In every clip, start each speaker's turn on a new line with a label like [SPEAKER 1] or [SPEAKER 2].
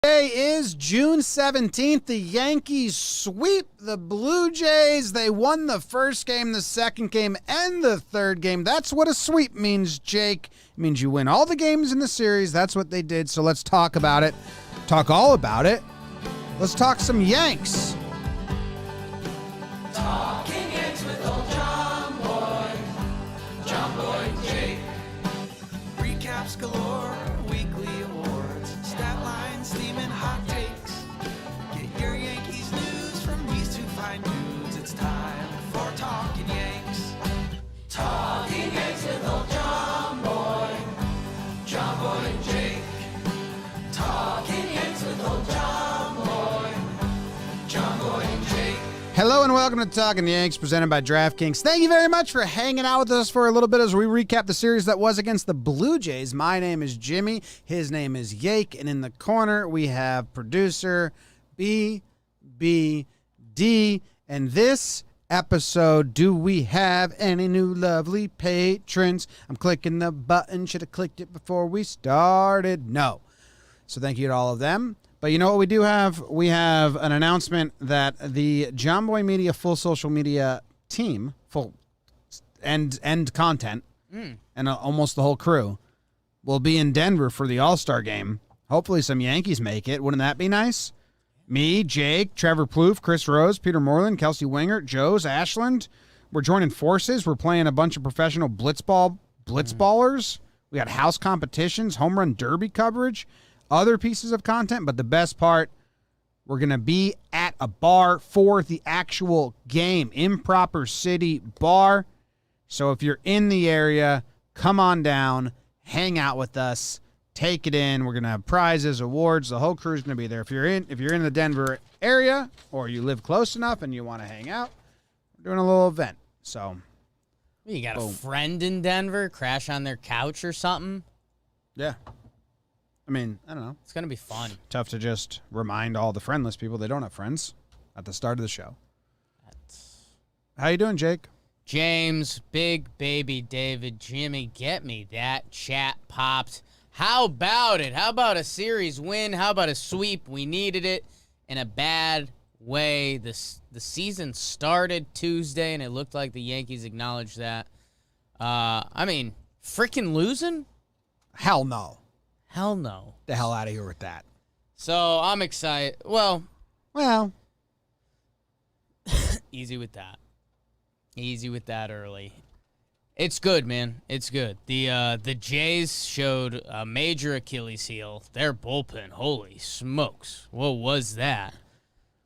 [SPEAKER 1] Today is June 17th. The Yankees sweep the Blue Jays. They won the first game, the second game, and the third game. That's what a sweep means, Jake. It means you win all the games in the series. That's what they did. So let's talk about it. Talk all about it. Let's talk some Yanks.
[SPEAKER 2] Talking Yanks with old JOMBOY, JOMBOY Jake. Recaps galore, weekly awards, stat lines, theme, and hot takes. Get your Yankees news from these two fine dudes. It's time for Talkin' Yanks. Talking Yanks with old JOMBOY, JOMBOY Jake. Talking Yanks with old JOMBOY, JOMBOY Jake.
[SPEAKER 1] Hello and welcome to Talkin' Yanks, presented by DraftKings. Thank you very much for hanging out with us for a little bit as we recap the series that was against the Blue Jays. My name is Jimmy. His name is Yake. And in the corner, we have producer BBD. And this episode, do we have any new lovely patrons? I'm clicking the button. Should have clicked it before we started. No. So thank you to all of them. But you know what we do have? We have an announcement that the JOMBOY Media full social media team, full end content, and almost the whole crew will be in Denver for the All-Star game. Hopefully some Yankees make it. Wouldn't that be nice? Me, Jake, Trevor Plouffe, Chris Rose, Peter Moreland, Kelsey Wingert, Joe's, Ashland. We're joining forces. We're playing a bunch of professional blitzballers. We got house competitions, home run derby coverage, other pieces of content, but the best part, we're going to be at a bar for the actual game, Improper City Bar. So if you're in the area, come on down, hang out with us, take it in. We're going to have prizes, awards. The whole crew's going to be there. If you're in the Denver area or you live close enough and you want to hang out, we're doing a little event. So
[SPEAKER 3] you got a friend in Denver, crash on their couch or something?
[SPEAKER 1] Yeah. I mean, I don't know.
[SPEAKER 3] It's going to be fun.
[SPEAKER 1] Tough to just remind all the friendless people they don't have friends at the start of the show. How you doing, Jake?
[SPEAKER 3] James, Big Baby David, Jimmy, get me that chat popped. How about it? How about a series win? How about a sweep? We needed it in a bad way. The season started Tuesday, and it looked like the Yankees acknowledged that. I mean, freaking losing?
[SPEAKER 1] Hell no.
[SPEAKER 3] Hell no.
[SPEAKER 1] The hell out of here with that.
[SPEAKER 3] So I'm excited. Well, easy with that. Easy with that early. It's good, man. It's good. The Jays showed a major Achilles heel. Their bullpen, holy smokes. What was that?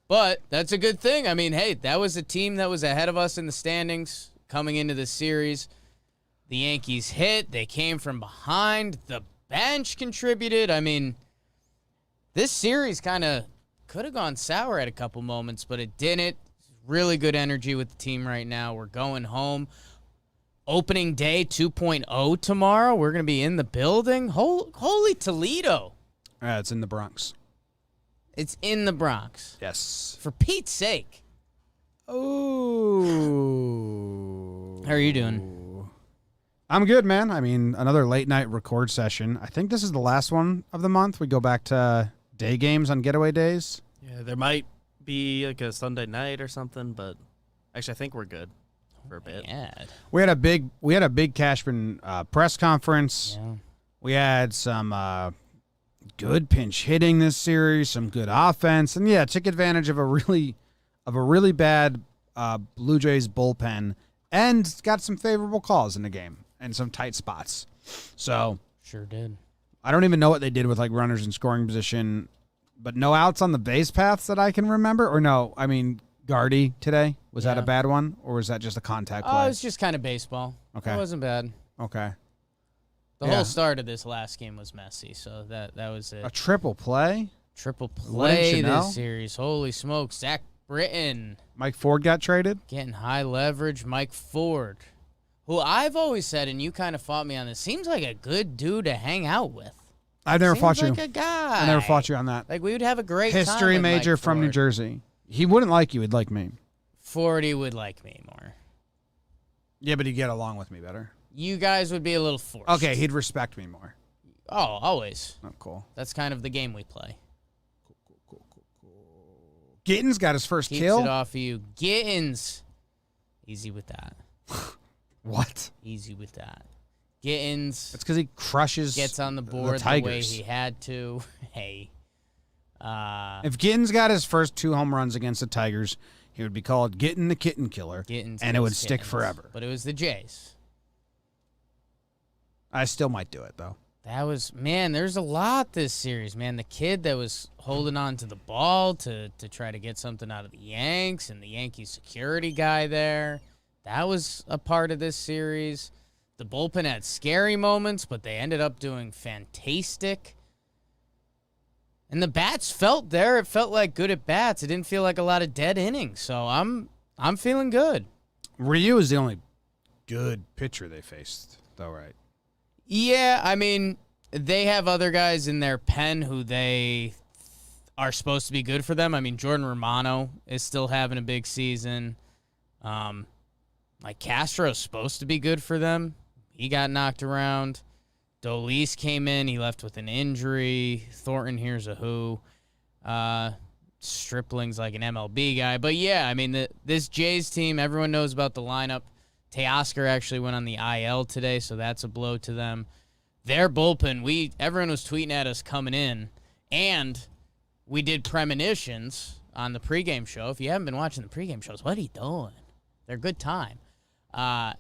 [SPEAKER 3] But that's a good thing. I mean, hey, that was a team that was ahead of us in the standings coming into the series. The Yankees hit. They came from behind. The bench contributed. I mean, this series kind of could have gone sour at a couple moments, but it didn't. Really good energy with the team right now. We're going home. Opening day 2.0 tomorrow. We're going to be in the building. Holy Toledo.
[SPEAKER 1] It's in the Bronx.
[SPEAKER 3] It's in the Bronx.
[SPEAKER 1] Yes.
[SPEAKER 3] For Pete's sake.
[SPEAKER 1] Oh.
[SPEAKER 3] How are you doing?
[SPEAKER 1] I'm good, man. I mean, another late night record session. I think this is the last one of the month. We go back to day games on getaway days.
[SPEAKER 4] Yeah, there might be like a Sunday night or something, but actually I think we're good for a bit.
[SPEAKER 3] Yeah.
[SPEAKER 1] We had a big Cashman press conference.
[SPEAKER 3] Yeah.
[SPEAKER 1] We had some good pinch hitting this series, some good offense, and yeah, took advantage of a really bad Blue Jays bullpen and got some favorable calls in the game and some tight spots. So
[SPEAKER 3] Sure did.
[SPEAKER 1] I don't even know what they did with like runners in scoring position, but no outs on the base paths that I can remember. Or no, I mean Gardy today. Was that a bad one, or was that just a contact play?
[SPEAKER 3] Oh, it was just kind of baseball.
[SPEAKER 1] Okay.
[SPEAKER 3] It wasn't bad.
[SPEAKER 1] Okay.
[SPEAKER 3] The whole start of this last game was messy, so that was it.
[SPEAKER 1] A triple play?
[SPEAKER 3] Triple
[SPEAKER 1] Wouldn't
[SPEAKER 3] play
[SPEAKER 1] you know?
[SPEAKER 3] this series. Holy smokes. Zach Britton
[SPEAKER 1] Mike Ford got traded?
[SPEAKER 3] getting high leverage. Mike Ford, who I've always said, and you kind of fought me on this, seems like a good dude to hang out with.
[SPEAKER 1] I've never
[SPEAKER 3] Seems
[SPEAKER 1] fought you.
[SPEAKER 3] like a guy.
[SPEAKER 1] I never fought you on that.
[SPEAKER 3] Like, we would have a great time
[SPEAKER 1] History
[SPEAKER 3] with
[SPEAKER 1] major
[SPEAKER 3] Mike
[SPEAKER 1] from New
[SPEAKER 3] Ford.
[SPEAKER 1] Jersey. He wouldn't like you. He'd like me.
[SPEAKER 3] Fordy would like me more.
[SPEAKER 1] Yeah, but he'd get along with me better.
[SPEAKER 3] You guys would be a little forced.
[SPEAKER 1] Okay, he'd respect me more.
[SPEAKER 3] Oh, always.
[SPEAKER 1] Oh, cool.
[SPEAKER 3] That's kind of the game we play.
[SPEAKER 1] Gittins got his first
[SPEAKER 3] Keeps
[SPEAKER 1] kill.
[SPEAKER 3] it off of you. Gittins. Easy with that.
[SPEAKER 1] What?
[SPEAKER 3] Easy with that. Gittins
[SPEAKER 1] That's because he crushes.
[SPEAKER 3] gets on the board the way he had to. Hey.
[SPEAKER 1] If Gittins got his first 2 home runs against the Tigers, he would be called Gittin the Kitten Killer,
[SPEAKER 3] Gittins
[SPEAKER 1] and it would
[SPEAKER 3] gets
[SPEAKER 1] stick
[SPEAKER 3] Gittins.
[SPEAKER 1] forever.
[SPEAKER 3] But it was the Jays.
[SPEAKER 1] I still might do it, though.
[SPEAKER 3] That was, man, there's a lot this series, man. The kid that was holding on to the ball to try to get something out of the Yanks and the Yankees security guy there. That was a part of this series. The bullpen had scary moments, but they ended up doing fantastic. And the bats felt there. It felt like good at bats. It didn't feel like a lot of dead innings. So I'm feeling good.
[SPEAKER 1] Ryu is the only good pitcher they faced, though, right?
[SPEAKER 3] Yeah, I mean, they have other guys in their pen who they are supposed to be good for them. I mean, Jordan Romano is still having a big season. Like Castro's supposed to be good for them. He got knocked around. Dolis came in. He left with an injury. Thornton, here's a who. Stripling's like an MLB guy. But, yeah, I mean, this Jays team, everyone knows about the lineup. Teoscar actually went on the IL today, so that's a blow to them. Their bullpen, everyone was tweeting at us coming in, and we did premonitions on the pregame show. If you haven't been watching the pregame shows, what are you doing? They're a good time. I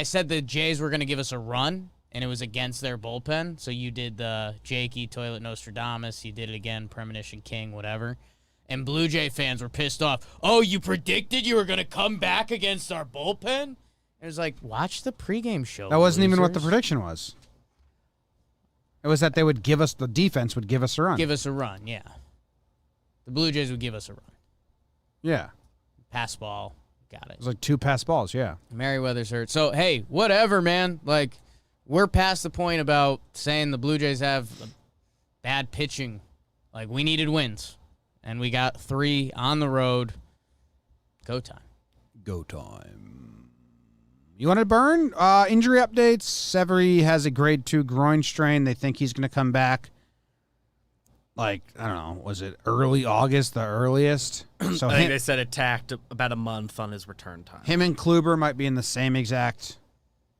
[SPEAKER 3] said the Jays were going to give us a run, and it was against their bullpen. So you did the Jakey, Toilet Nostradamus. You did it again, Premonition King, whatever. And Blue Jay fans were pissed off. Oh, you predicted you were going to come back against our bullpen? It was like, watch the pregame show.
[SPEAKER 1] That wasn't even what the
[SPEAKER 3] losers.
[SPEAKER 1] prediction was. It was that they would give us, the defense would give us a run.
[SPEAKER 3] Give us a run, yeah. The Blue Jays would give us a run.
[SPEAKER 1] Yeah.
[SPEAKER 3] Pass ball, got it.
[SPEAKER 1] It was like 2 pass balls, yeah.
[SPEAKER 3] Merriweather's hurt. So, hey, whatever, man. Like, we're past the point about saying the Blue Jays have bad pitching. Like, we needed wins. And we got 3 on the road. Go time.
[SPEAKER 1] Go time. You want to burn? Injury updates. Severy has a grade 2 groin strain. They think he's going to come back. Like, I don't know, was it early August, the earliest? So
[SPEAKER 4] I think they said it tacked about a month on his return time.
[SPEAKER 1] him and Kluber might be in the same exact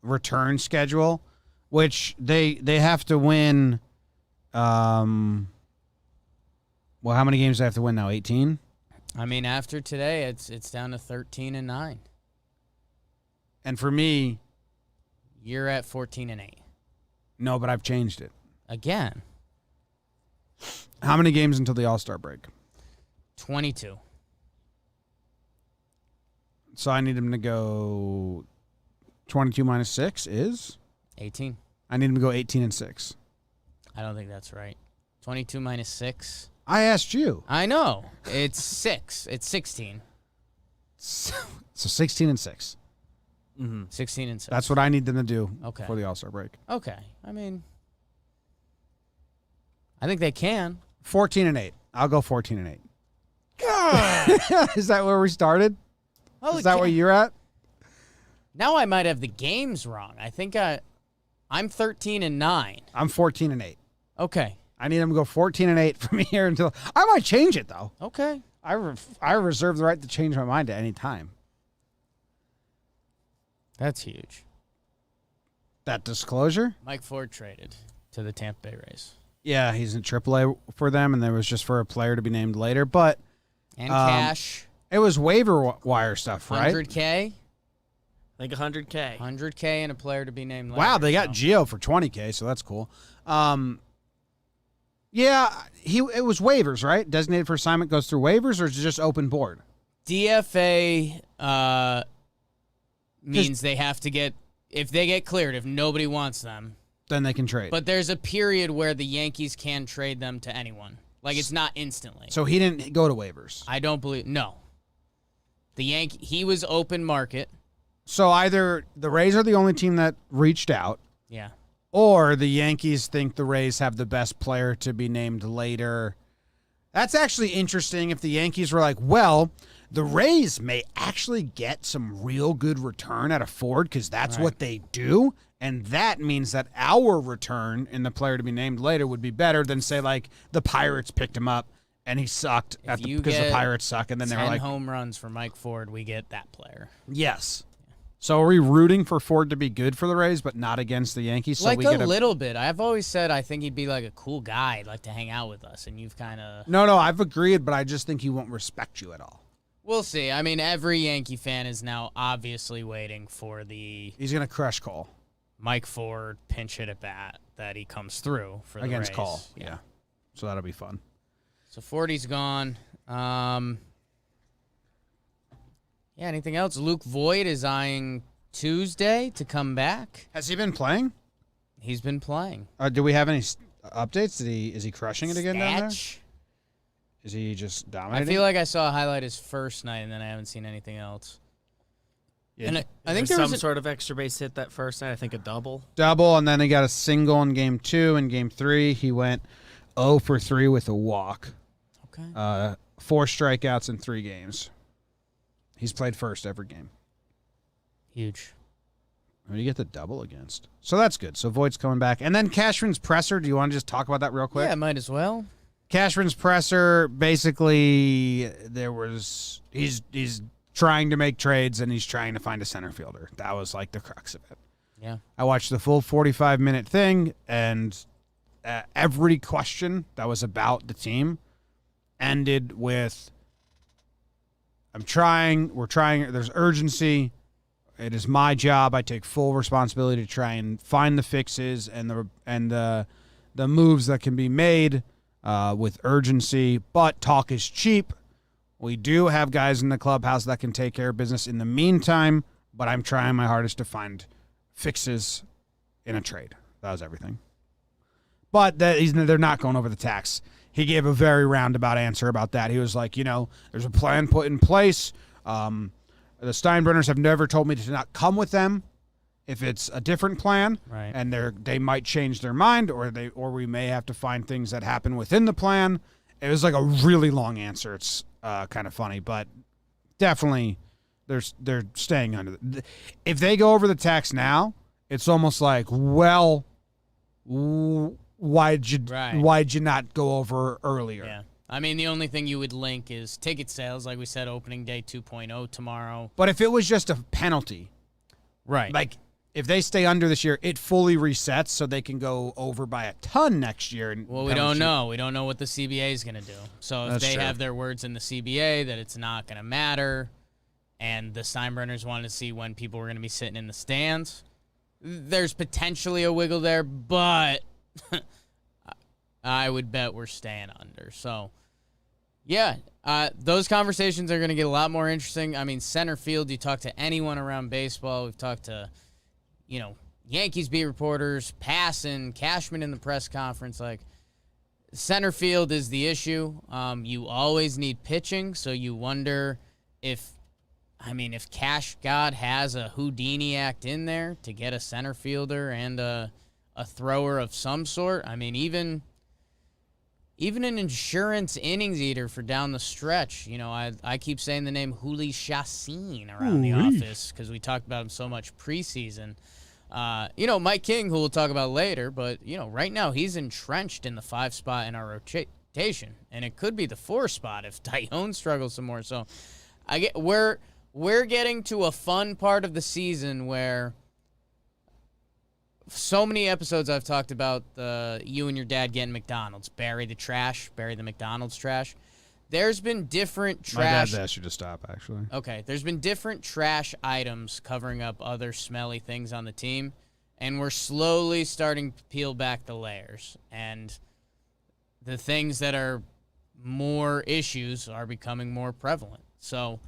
[SPEAKER 1] return schedule, which they have to win. Well, how many games do they have to win now? 18?
[SPEAKER 3] I mean, after today, it's down to 13-9.
[SPEAKER 1] And for me,
[SPEAKER 3] You're at 14-8.
[SPEAKER 1] no, but I've changed it.
[SPEAKER 3] Again,
[SPEAKER 1] How many games until the All-Star break?
[SPEAKER 3] 22.
[SPEAKER 1] So I need him to go 22 minus 6 is?
[SPEAKER 3] 18.
[SPEAKER 1] I need him to go 18-6.
[SPEAKER 3] I don't think that's right. 22 minus 6.
[SPEAKER 1] I asked you.
[SPEAKER 3] I know. It's 6. It's 16.
[SPEAKER 1] So 16-6.
[SPEAKER 4] Mm-hmm.
[SPEAKER 3] 16 and 6.
[SPEAKER 1] That's what I need them to do
[SPEAKER 3] Okay.
[SPEAKER 1] for the All-Star break.
[SPEAKER 3] Okay. I mean, I think they can.
[SPEAKER 1] 14-8. I'll go 14-8. God. Is that where we started?
[SPEAKER 3] Oh,
[SPEAKER 1] Is that where you're at?
[SPEAKER 3] Now I might have the games wrong. I think I'm 13-9.
[SPEAKER 1] I'm 14-8.
[SPEAKER 3] Okay.
[SPEAKER 1] I need him to go 14-8 from here until I might change it though.
[SPEAKER 3] Okay.
[SPEAKER 1] I reserve the right to change my mind at any time.
[SPEAKER 3] That's huge.
[SPEAKER 1] That disclosure?
[SPEAKER 3] Mike Ford traded to the Tampa Bay Rays.
[SPEAKER 1] Yeah, he's in AAA for them, and there was just for a player to be named later. But
[SPEAKER 3] And cash.
[SPEAKER 1] it was waiver wire stuff, right?
[SPEAKER 3] 100K.
[SPEAKER 4] I think 100K.
[SPEAKER 3] 100K and a player to be named later.
[SPEAKER 1] Wow, they got
[SPEAKER 3] so.
[SPEAKER 1] Gio for 20K, so that's cool. Yeah, it was waivers, right? Designated for assignment goes through waivers, or is it just open board?
[SPEAKER 3] DFA means they have to get, if they get cleared, if nobody wants them.
[SPEAKER 1] Then they can trade.
[SPEAKER 3] But there's a period where the Yankees can trade them to anyone. Like, it's not instantly.
[SPEAKER 1] So he didn't go to waivers.
[SPEAKER 3] I don't believe, no. He was open market.
[SPEAKER 1] So either the Rays are the only team that reached out,
[SPEAKER 3] Yeah.
[SPEAKER 1] or the Yankees think the Rays have the best player to be named later. That's actually interesting if the Yankees were like, well, the Rays may actually get some real good return out of Ford because that's
[SPEAKER 3] Right.
[SPEAKER 1] what they do. And that means that our return in the player to be named later would be better than, say, like the Pirates picked him up and he sucked
[SPEAKER 3] If you
[SPEAKER 1] because the
[SPEAKER 3] get
[SPEAKER 1] Pirates suck, and then they were
[SPEAKER 3] 10
[SPEAKER 1] like,
[SPEAKER 3] home runs for Mike Ford, we get that player.
[SPEAKER 1] yes. So are we rooting for Ford to be good for the Rays, but not against the Yankees? So
[SPEAKER 3] Like
[SPEAKER 1] we
[SPEAKER 3] a
[SPEAKER 1] get
[SPEAKER 3] little bit. I've always said I think he'd be like a cool guy, like to hang out with us, and you've kind of...
[SPEAKER 1] No, I've agreed, but I just think he won't respect you at all.
[SPEAKER 3] We'll see. I mean, every Yankee fan is now obviously waiting for the
[SPEAKER 1] He's going to crush Cole.
[SPEAKER 3] Mike Ford pinch hit at bat that he comes through for the
[SPEAKER 1] Against
[SPEAKER 3] Rays.
[SPEAKER 1] Cole, yeah. So that'll be fun.
[SPEAKER 3] So 40's gone. Yeah, anything else? Luke Voit is eyeing Tuesday to come back.
[SPEAKER 1] Has he been playing?
[SPEAKER 3] He's been playing.
[SPEAKER 1] Do we have any updates? Is he crushing it again down there?
[SPEAKER 3] Statch?
[SPEAKER 1] Is he just
[SPEAKER 3] I
[SPEAKER 1] dominating?
[SPEAKER 3] feel like I saw a highlight his first night, and then I haven't seen anything else.
[SPEAKER 1] Yeah,
[SPEAKER 3] And I think
[SPEAKER 4] There
[SPEAKER 3] there
[SPEAKER 4] was
[SPEAKER 3] was
[SPEAKER 4] some sort of extra base hit that first night. I think a double.
[SPEAKER 1] double, and then he got a single in game 2. In game 3, he went 0 for 3 with a walk.
[SPEAKER 3] Okay.
[SPEAKER 1] 4 strikeouts in 3 games. He's played first every game.
[SPEAKER 3] Huge.
[SPEAKER 1] Who do you get the double against? So that's good. So Voigt's coming back. And then Cashman's presser. Do you want to just talk about that real quick?
[SPEAKER 3] Yeah, might as well.
[SPEAKER 1] Cashman's presser, basically, he's trying to make trades, and he's trying to find a center fielder. That was like the crux of it.
[SPEAKER 3] Yeah.
[SPEAKER 1] I watched the full 45-minute thing, and every question that was about the team ended with, we're trying, there's urgency. It is my job. I take full responsibility to try and find the fixes and the moves that can be made with urgency. But talk is cheap. We do have guys in the clubhouse that can take care of business in the meantime, but I'm trying my hardest to find fixes in a trade. That was everything. But they're not going over the tax. He gave a very roundabout answer about that. He was like, there's a plan put in place. The Steinbrenners have never told me to not come with them if it's a different plan,
[SPEAKER 3] Right.
[SPEAKER 1] and they might change their mind, or we may have to find things that happen within the plan. It was like a really long answer. It's kind of funny, but definitely they're staying under. If they go over the tax now, it's almost like, well, why'd you not go over earlier?
[SPEAKER 3] Yeah. I mean, the only thing you would link is ticket sales, like we said, opening day 2.0 tomorrow.
[SPEAKER 1] But if it was just a penalty,
[SPEAKER 3] Right.
[SPEAKER 1] like if they stay under this year, it fully resets so they can go over by a ton next year.
[SPEAKER 3] Well, we don't know. We don't know what the CBA is going to do. So if
[SPEAKER 1] That's
[SPEAKER 3] they
[SPEAKER 1] true.
[SPEAKER 3] have their words in the CBA that it's not going to matter, and the Steinbrenners wanted to see when people were going to be sitting in the stands, there's potentially a wiggle there, but I would bet we're staying under. So, yeah, those conversations are going to get a lot more interesting. I mean, center field, you talk to anyone around baseball. We've talked to, Yankees beat reporters, Passan, Cashman in the press conference. Like, center field is the issue. You always need pitching, so you wonder if Cash God has a Houdini act in there to get a center fielder and a thrower of some sort. I mean, even an insurance innings eater for down the stretch. I keep saying the name Jhoulys Chacin around the office because we talked about him so much preseason. Mike King, who we'll talk about later, but, right now he's entrenched in the 5 spot in our rotation, and it could be the 4 spot if Tyone struggles some more. So we're getting to a fun part of the season where so many episodes I've talked about you and your dad getting McDonald's. Bury the McDonald's trash. There's been different trash.
[SPEAKER 1] My dad asked you to stop, actually.
[SPEAKER 3] Okay, there's been different trash items covering up other smelly things on the team, and we're slowly starting to peel back the layers. And the things that are more issues are becoming more prevalent. So,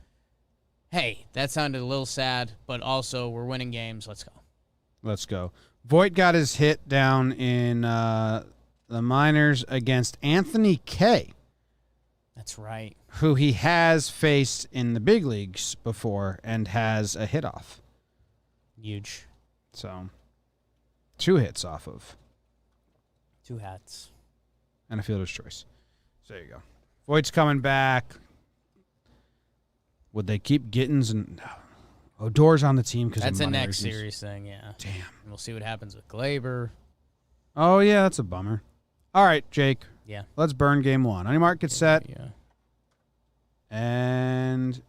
[SPEAKER 3] hey, that sounded a little sad, but also we're winning games. Let's go.
[SPEAKER 1] Let's go. Voit got his hit down in the minors against Anthony Kay,
[SPEAKER 3] That's right.
[SPEAKER 1] who he has faced in the big leagues before and has a hit off.
[SPEAKER 3] Huge.
[SPEAKER 1] So, 2 hits off of
[SPEAKER 3] 2 hats.
[SPEAKER 1] and a fielder's choice. So there you go. Voigt's coming back. Would they keep Gittins and Odor's on the team because
[SPEAKER 3] That's
[SPEAKER 1] of
[SPEAKER 3] a
[SPEAKER 1] money
[SPEAKER 3] next
[SPEAKER 1] reasons?
[SPEAKER 3] series thing, yeah.
[SPEAKER 1] Damn.
[SPEAKER 3] And we'll see what happens with Glaber.
[SPEAKER 1] Oh yeah, that's a bummer. All right, Jake.
[SPEAKER 3] Yeah.
[SPEAKER 1] Let's burn game 1. On your mark, get set,
[SPEAKER 3] Yeah.
[SPEAKER 1] and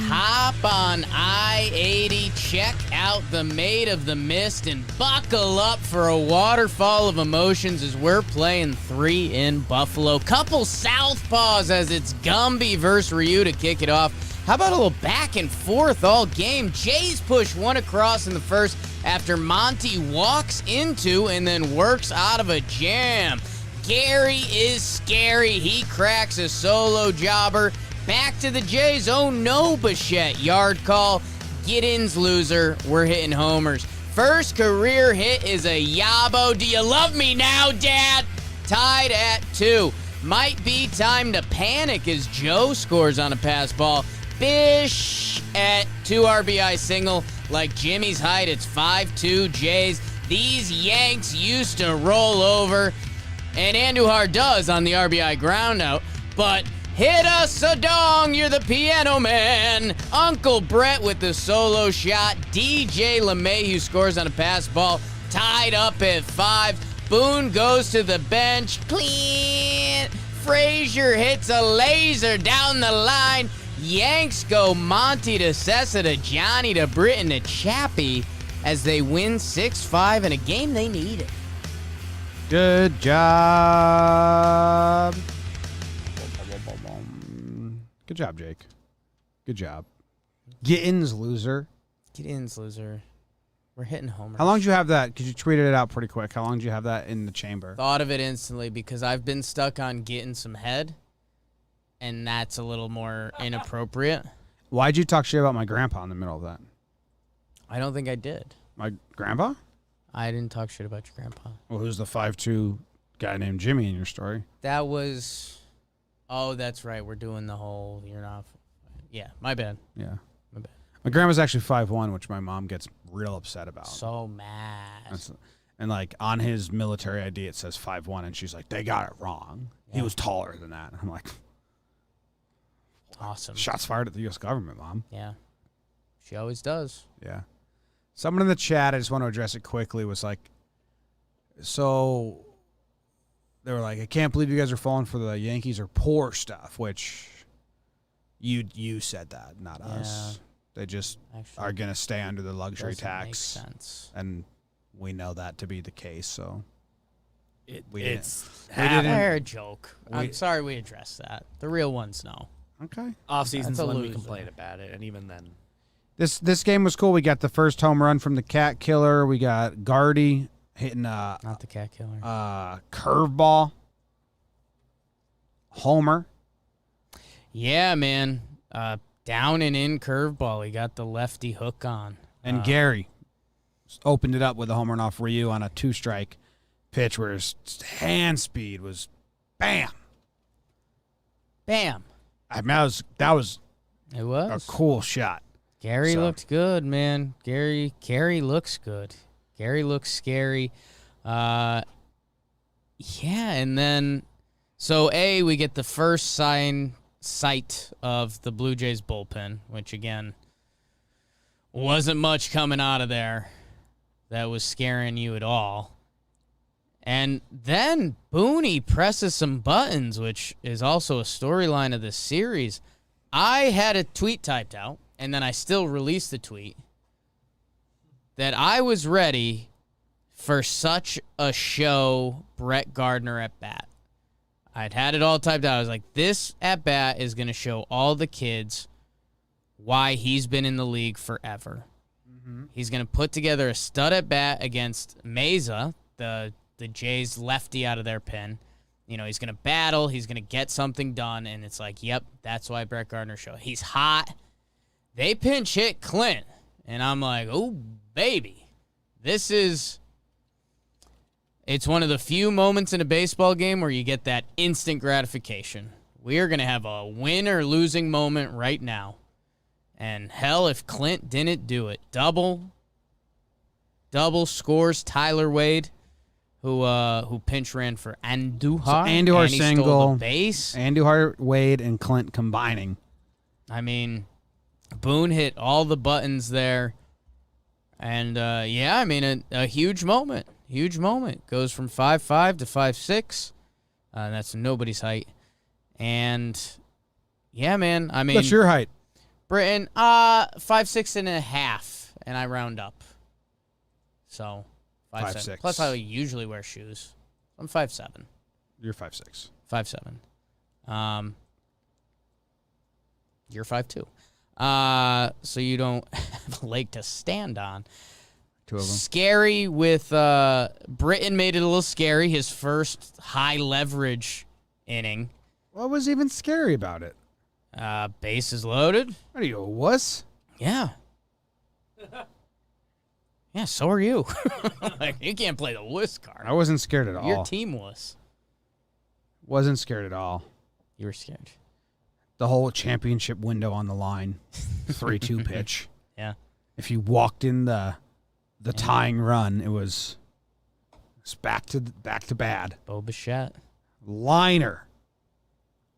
[SPEAKER 3] Hop on I-80, check out the Maid of the Mist, and buckle up for a waterfall of emotions as we're playing 3 in Buffalo. Couple southpaws as it's Gumby versus Ryu to kick it off. How about a little back and forth all game? Jays push one across in the first after Monty walks into and then works out of a jam. Gary is scary. He cracks a solo jobber. Back to the Jays. Oh no, Bichette. Yard call. Get-ins loser. We're hitting homers. First career hit is a Yabo. Do you love me now, Dad? Tied at 2. Might be time to panic as Joe scores on a pass ball. Bish at 2 RBI single. Like Jimmy's height, it's 5-2 Jays. These Yanks used to roll over. And Andujar does on the RBI ground out. But hit us a dong, you're the piano man. Uncle Brett with the solo shot. DJ LeMahieu scores on a pass ball. Tied up at 5. Boone goes to the bench. Clean. Frazier hits a laser down the line. Yanks go Monty to Sessa to Johnny to Britton to Chappie as they win 6-5 in a game they needed.
[SPEAKER 1] good job. Good job, Jake. Good job. Get-ins, loser.
[SPEAKER 3] Get-ins, loser. We're hitting homers.
[SPEAKER 1] How long did you have that? Because you tweeted it out pretty quick. How long did you have that in the chamber?
[SPEAKER 3] Thought of it instantly because I've been stuck on getting some head, and that's a little more inappropriate.
[SPEAKER 1] Why'd you talk shit about my grandpa in the middle of that?
[SPEAKER 3] I don't think I did.
[SPEAKER 1] My grandpa?
[SPEAKER 3] I didn't talk shit about your grandpa.
[SPEAKER 1] Well, who's the 5'2" guy named Jimmy in your story?
[SPEAKER 3] That was... Oh, that's right. We're doing the whole... You're not... Yeah, my bad.
[SPEAKER 1] Yeah.
[SPEAKER 3] My bad.
[SPEAKER 1] My grandma's actually 5'1", which my mom gets real upset about.
[SPEAKER 3] So mad.
[SPEAKER 1] And like on his military ID, it says 5'1", and she's like, they got it wrong. He
[SPEAKER 3] Yeah.
[SPEAKER 1] was taller than that. I'm like,
[SPEAKER 3] Awesome.
[SPEAKER 1] shots fired at the U.S. government, Mom.
[SPEAKER 3] Yeah. She always does.
[SPEAKER 1] Yeah. Someone in the chat, I just want to address it quickly, was like, so they were like, I can't believe you guys are falling for the Yankees are poor stuff, which you said that, not us. They just
[SPEAKER 3] Actually,
[SPEAKER 1] are going to stay under the luxury
[SPEAKER 3] doesn't make
[SPEAKER 1] tax.
[SPEAKER 3] sense.
[SPEAKER 1] And we know that to be the case, so we
[SPEAKER 4] It's
[SPEAKER 1] didn't-
[SPEAKER 3] Fair joke. I'm
[SPEAKER 1] we-
[SPEAKER 3] sorry we addressed that. The real ones know.
[SPEAKER 1] okay.
[SPEAKER 4] off seasons
[SPEAKER 3] That's a
[SPEAKER 4] when we
[SPEAKER 3] loser.
[SPEAKER 4] complain about it, and even then,
[SPEAKER 1] This game was cool. We got the first home run from the Cat Killer. We got Gardy hitting a
[SPEAKER 3] Not the cat killer.
[SPEAKER 1] curveball. Homer.
[SPEAKER 3] Yeah, man. Down and in curveball. He got the lefty hook on.
[SPEAKER 1] And Gary opened it up with a home run off Ryu on a 2-strike pitch where his hand speed was bam.
[SPEAKER 3] Bam.
[SPEAKER 1] I mean, that was
[SPEAKER 3] It
[SPEAKER 1] a
[SPEAKER 3] was.
[SPEAKER 1] cool shot.
[SPEAKER 3] Gary
[SPEAKER 1] So-
[SPEAKER 3] looked good, man. Gary looks good. Gary looks scary. Yeah, and then so we get the first sight of the Blue Jays bullpen, which again wasn't much coming out of there that was scaring you at all. And then Booney presses some buttons, which is also a storyline of this series. I had a tweet typed out, and then I still released the tweet that I was ready for such a show Brett Gardner at bat. I'd had it all typed out. I was like, this at bat is going to show all the kids why he's been in the league forever. He's going to put together a stud at bat against Meza, the Jays lefty out of their pen. You know, he's going to battle. He's going to get something done. And it's like, yep, that's why Brett Gardner showed. He's hot. They pinch hit Clint. And I'm like, oh, baby. It's one of the few moments in a baseball game where you get that instant gratification. We are going to have a win or losing moment right now. And hell, if Clint didn't do it. Double scores Tyler Wade, who pinch ran for Andujar.
[SPEAKER 1] So Andujar
[SPEAKER 3] and he stole
[SPEAKER 1] single,
[SPEAKER 3] the base.
[SPEAKER 1] Andujar, Wade, and Clint combining.
[SPEAKER 3] I mean, Boone hit all the buttons there. And, yeah, I mean, a huge moment. Huge moment. Goes from 5'5" to 5'6". That's nobody's height. And, yeah, man, I mean.
[SPEAKER 1] What's your height?
[SPEAKER 3] Britain, 5'6.5", and I round up. So, 5'7".
[SPEAKER 1] 5'6".
[SPEAKER 3] Plus, I usually wear shoes. I'm 5'7".
[SPEAKER 1] You're 5'6".
[SPEAKER 3] 5'7". You're 5'2". So you don't have a leg to stand on.
[SPEAKER 1] Two of them.
[SPEAKER 3] Scary with Britain made it a little scary. His first high leverage inning.
[SPEAKER 1] What was even scary about it?
[SPEAKER 3] Bases loaded.
[SPEAKER 1] What are you, a wuss?
[SPEAKER 3] Yeah. Yeah, so are you. Like, you can't play the wuss card.
[SPEAKER 1] I wasn't scared at all.
[SPEAKER 3] Your team was.
[SPEAKER 1] Wasn't scared at all.
[SPEAKER 3] You were scared.
[SPEAKER 1] The whole championship window on the line. 3-2 pitch.
[SPEAKER 3] Yeah.
[SPEAKER 1] If you walked in the tying run, it was back to bad.
[SPEAKER 3] Bo Bichette.
[SPEAKER 1] Liner.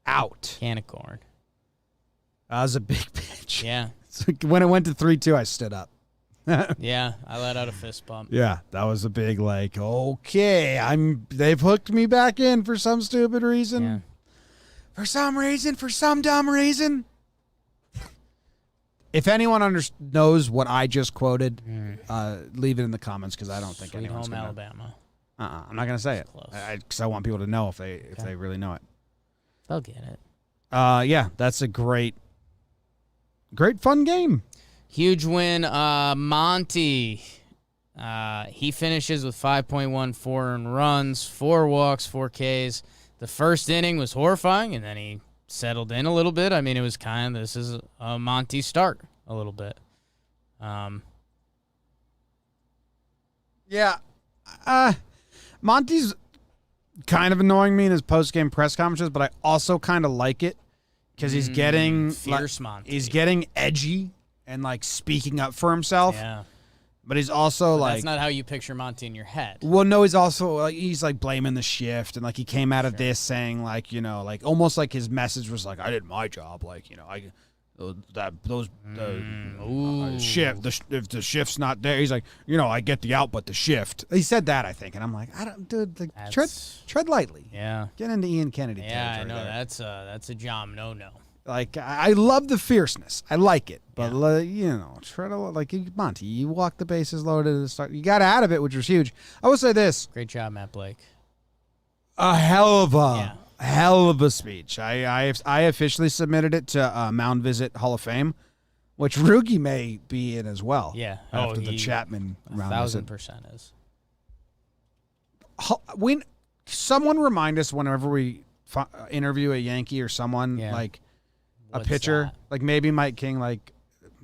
[SPEAKER 1] Out.
[SPEAKER 3] Can of corn.
[SPEAKER 1] That was a big pitch.
[SPEAKER 3] Yeah.
[SPEAKER 1] So when it went to 3-2, I stood up.
[SPEAKER 3] Yeah, I let out a fist bump.
[SPEAKER 1] Yeah, that was a big, like, okay, they've hooked me back in for some stupid reason.
[SPEAKER 3] Yeah.
[SPEAKER 1] For some dumb reason. If anyone knows what I just quoted, leave it in the comments because I don't think
[SPEAKER 3] Sweet
[SPEAKER 1] anyone's
[SPEAKER 3] Home
[SPEAKER 1] going to.
[SPEAKER 3] Alabama.
[SPEAKER 1] I'm not going to say it
[SPEAKER 3] Close.
[SPEAKER 1] because I want people to know if they really know it.
[SPEAKER 3] They'll get it.
[SPEAKER 1] Yeah, that's a great fun game.
[SPEAKER 3] Huge win. Monty. He finishes with 5.14 earned runs, 4 walks, 4 Ks. The first inning was horrifying, and then he settled in a little bit. I mean, it was this is a Monty start a little bit.
[SPEAKER 1] Yeah. Monty's kind of annoying me in his post-game press conferences, but I also kind of like it because he's getting
[SPEAKER 3] fierce Monty.
[SPEAKER 1] He's getting edgy and like speaking up for himself.
[SPEAKER 3] Yeah.
[SPEAKER 1] But he's also
[SPEAKER 3] That's not how you picture Monty in your head.
[SPEAKER 1] Well, no, he's also he's like blaming the shift and like he came out of this saying like, you know, like almost like his message was like, I did my job, like, you know, shift if the shift's not there, he's like, you know, I get the out but the shift. He said that, I think, and I'm like, I don't, dude, like, tread lightly.
[SPEAKER 3] Yeah.
[SPEAKER 1] Get into Ian Kennedy.
[SPEAKER 3] Yeah, I know
[SPEAKER 1] there.
[SPEAKER 3] that's a Jom no.
[SPEAKER 1] Like, I love the fierceness. I like it. But, you know, like, Monty, you walk the bases loaded at the start. You got out of it, which was huge. I will say this.
[SPEAKER 3] Great job, Matt Blake.
[SPEAKER 1] A hell of a speech. I officially submitted it to Mound Visit Hall of Fame, which Rugi may be in as well.
[SPEAKER 3] Yeah.
[SPEAKER 1] After the Chapman round.
[SPEAKER 3] 1,000% is.
[SPEAKER 1] Someone remind us whenever we interview a Yankee or someone, like, a pitcher,
[SPEAKER 3] that?
[SPEAKER 1] like maybe Mike King, like,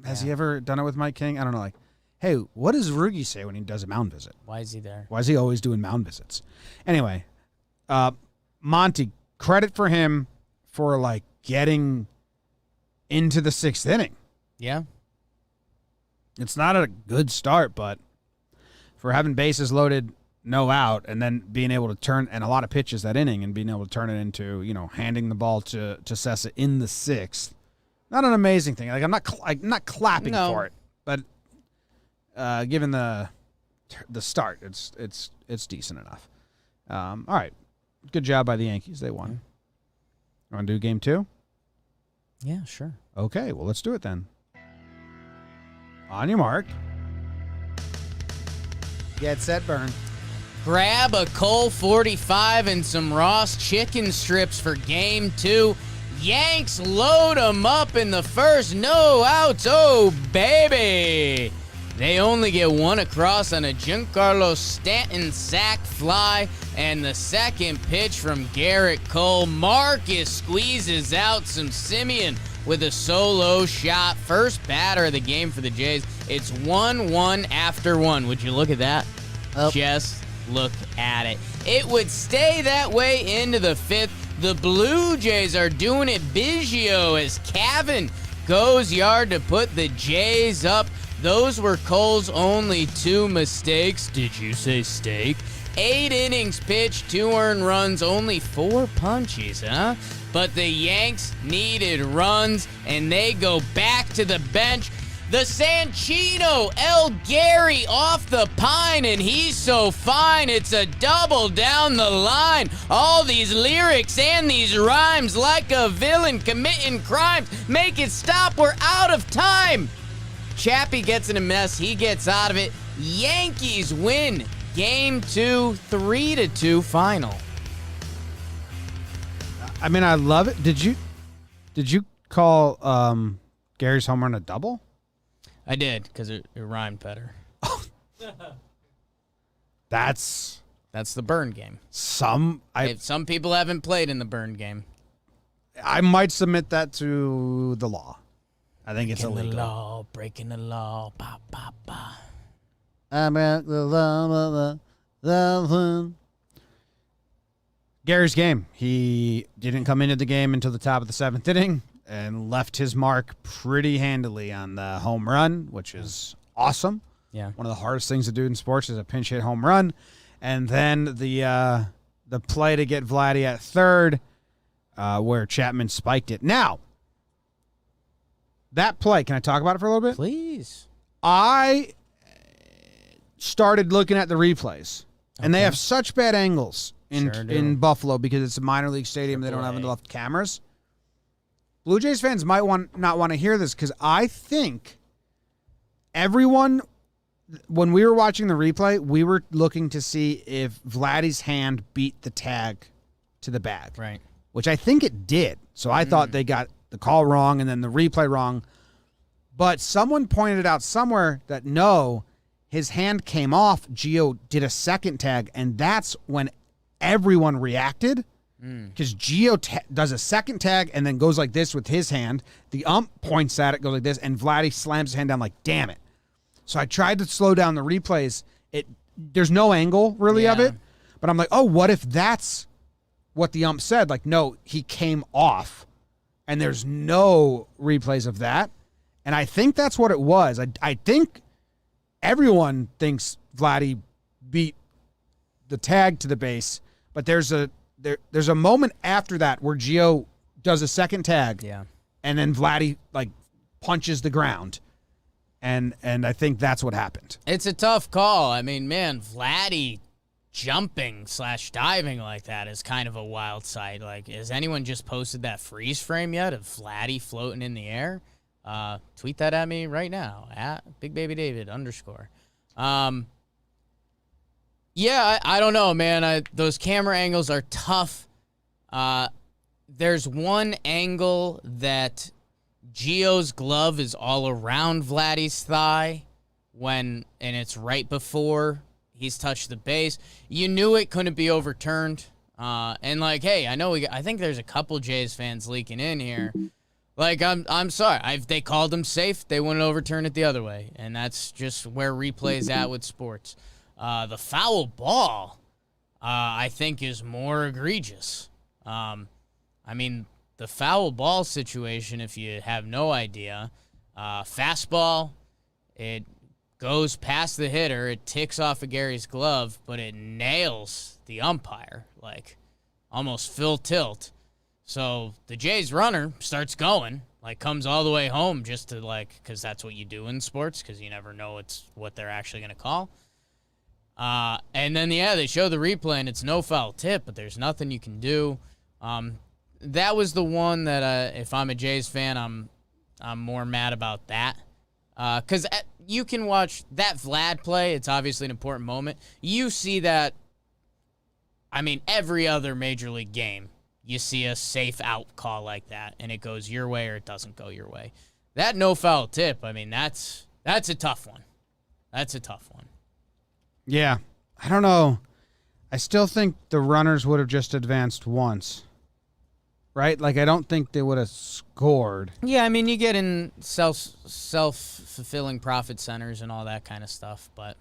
[SPEAKER 1] has he ever done it with Mike King? I don't know. Like, hey, what does Rugi say when he does a mound visit?
[SPEAKER 3] Why is he there?
[SPEAKER 1] Why is he always doing mound visits? Anyway, Monty, credit for him for like getting into the 6th inning.
[SPEAKER 3] Yeah.
[SPEAKER 1] It's not a good start, but for having bases loaded, no out, and then being able to turn, and a lot of pitches that inning, and being able to turn it into, you know, handing the ball to Sessa in the 6th. Not an amazing thing. Like, I'm not clapping for it, but given the start, it's decent enough. All right, good job by the Yankees. They won. You want to do game 2?
[SPEAKER 3] Yeah, sure.
[SPEAKER 1] Okay, well, let's do it then. On your mark. Get set, burn.
[SPEAKER 3] Grab a Cole 45 and some Ross chicken strips for game 2. Yanks load them up in the first. No outs. Oh, baby. They only get one across on a Giancarlo Stanton sac fly. And the second pitch from Garrett Cole. Marcus squeezes out some Simeon with a solo shot. First batter of the game for the Jays. It's 1-1 after 1. Would you look at that? Just look at it. It would stay that way into the 5th. The Blue Jays are doing it Biggio as Cavan goes yard to put the Jays up. Those were Cole's only 2 mistakes. Did you say steak? 8 innings pitched, 2 earned runs, only 4 punches, huh? But the Yanks needed runs, and they go back to the bench. The Sanchino, El Gary off the pine, and he's so fine. It's a double down the line. All these lyrics and these rhymes like a villain committing crimes. Make it stop, we're out of time. Chappie gets in a mess, he gets out of it. Yankees win Game 2, 3-2 final.
[SPEAKER 1] I mean, I love it. Did you call Gary's home run a double?
[SPEAKER 3] I did, because it rhymed better.
[SPEAKER 1] That's
[SPEAKER 3] the burn game.
[SPEAKER 1] some.
[SPEAKER 3] Some people haven't played in the burn game.
[SPEAKER 1] I might submit that to the law. I think it's
[SPEAKER 3] Breaking
[SPEAKER 1] illegal.
[SPEAKER 3] the law, breaking the law. Ba, ba, ba.
[SPEAKER 1] I break the law. Gary's game. He didn't come into the game until the top of the 7th inning and left his mark pretty handily on the home run, which is awesome.
[SPEAKER 3] Yeah.
[SPEAKER 1] One of the hardest things to do in sports is a pinch hit home run. And then the play to get Vladdy at third, where Chapman spiked it. Now, that play, can I talk about it for a little bit?
[SPEAKER 3] Please.
[SPEAKER 1] I started looking at the replays, and they have such bad angles in Buffalo because it's a minor league stadium. They don't have enough cameras. Blue Jays fans might not want to hear this because I think everyone, when we were watching the replay, we were looking to see if Vladdy's hand beat the tag to the bag.
[SPEAKER 3] Right.
[SPEAKER 1] Which I think it did. So I thought they got the call wrong and then the replay wrong. But someone pointed out somewhere that no, his hand came off. Gio did a second tag, and that's when everyone reacted. Because Gio does a second tag and then goes like this with his hand. The ump points at it, goes like this, and Vladdy slams his hand down like, damn it. So I tried to slow down the replays. There's no angle really of it. But I'm like, oh, what if that's what the ump said? Like, no, he came off. And there's no replays of that. And I think that's what it was. I think everyone thinks Vladdy beat the tag to the base. But there's a moment after that where Gio does a second tag.
[SPEAKER 3] Yeah.
[SPEAKER 1] And then Vladdy, like, punches the ground. And I think that's what happened.
[SPEAKER 3] It's a tough call. I mean, man, Vladdy jumping / diving like that is kind of a wild sight. Like, has anyone just posted that freeze frame yet of Vladdy floating in the air? Tweet that at me right now, at BigBabyDavid _. Yeah, I don't know, man. Those camera angles are tough. There's one angle that Gio's glove is all around Vladdy's thigh and it's right before he's touched the base. You knew it couldn't be overturned. And like, hey, I think there's a couple Jays fans leaking in here. Like, I'm sorry. They called him safe. They wouldn't overturn it the other way. And that's just where replay's at with sports. The foul ball, I think, is more egregious. I mean, the foul ball situation, if you have no idea, fastball, it goes past the hitter, it ticks off of Gary's glove, but it nails the umpire, like almost full tilt. So the Jays runner starts going, like comes all the way home just to because that's what you do in sports because you never know what they're actually going to call. And then, they show the replay, and it's no foul tip, but there's nothing you can do. That was the one that, if I'm a Jays fan, I'm more mad about that. Because you can watch that Vlad play. It's obviously an important moment. You see that, every other Major League game, you see a safe out call like that, and it goes your way or it doesn't go your way. That no foul tip, that's a tough one. That's a tough one.
[SPEAKER 1] Yeah. I don't know. I still think the runners would have just advanced once. Right? Like, I don't think they would have scored.
[SPEAKER 3] Yeah, you get in self-fulfilling profit centers and all that kind of stuff, but...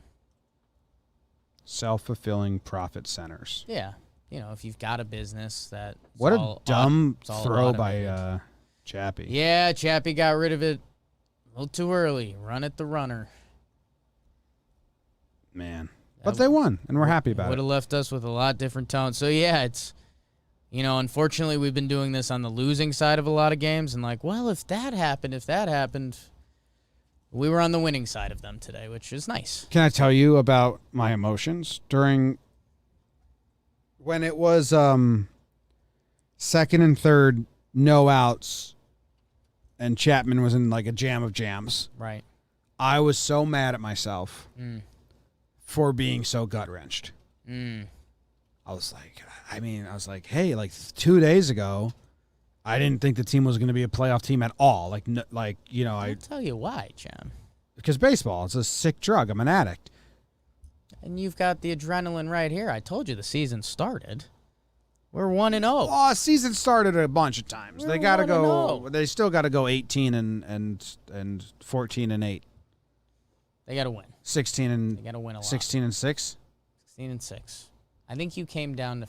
[SPEAKER 1] Self-fulfilling profit centers.
[SPEAKER 3] Yeah. If you've got a business that...
[SPEAKER 1] What a dumb throw by Chappie.
[SPEAKER 3] Yeah, Chappie got rid of it a little too early. Run at the runner.
[SPEAKER 1] Man. But they won, and we're happy about it.
[SPEAKER 3] Would have left us with a lot different tone. So, yeah, it's... unfortunately, we've been doing this on the losing side of a lot of games, and if that happened, We were on the winning side of them today, which is nice.
[SPEAKER 1] Can I tell you about my emotions during when it was second and third, no outs, and Chapman was in like a jam of jams?
[SPEAKER 3] Right.
[SPEAKER 1] I was so mad at myself for being so gut-wrenched. I was like, hey, like 2 days ago, I didn't think the team was going to be a playoff team at all.
[SPEAKER 3] I'll tell you why, Jam.
[SPEAKER 1] Because baseball, it's a sick drug. I'm an addict.
[SPEAKER 3] And you've got the adrenaline right here. I told you the season started. We're 1-0.
[SPEAKER 1] Oh, season started a bunch of times.
[SPEAKER 3] We're
[SPEAKER 1] They got to go.
[SPEAKER 3] 1-0.
[SPEAKER 1] They still got to go 18 and 14 and 8.
[SPEAKER 3] They got to win.
[SPEAKER 1] 16 and
[SPEAKER 3] They got to win a lot.
[SPEAKER 1] 16 and 6
[SPEAKER 3] 16 and 6. I think you came down to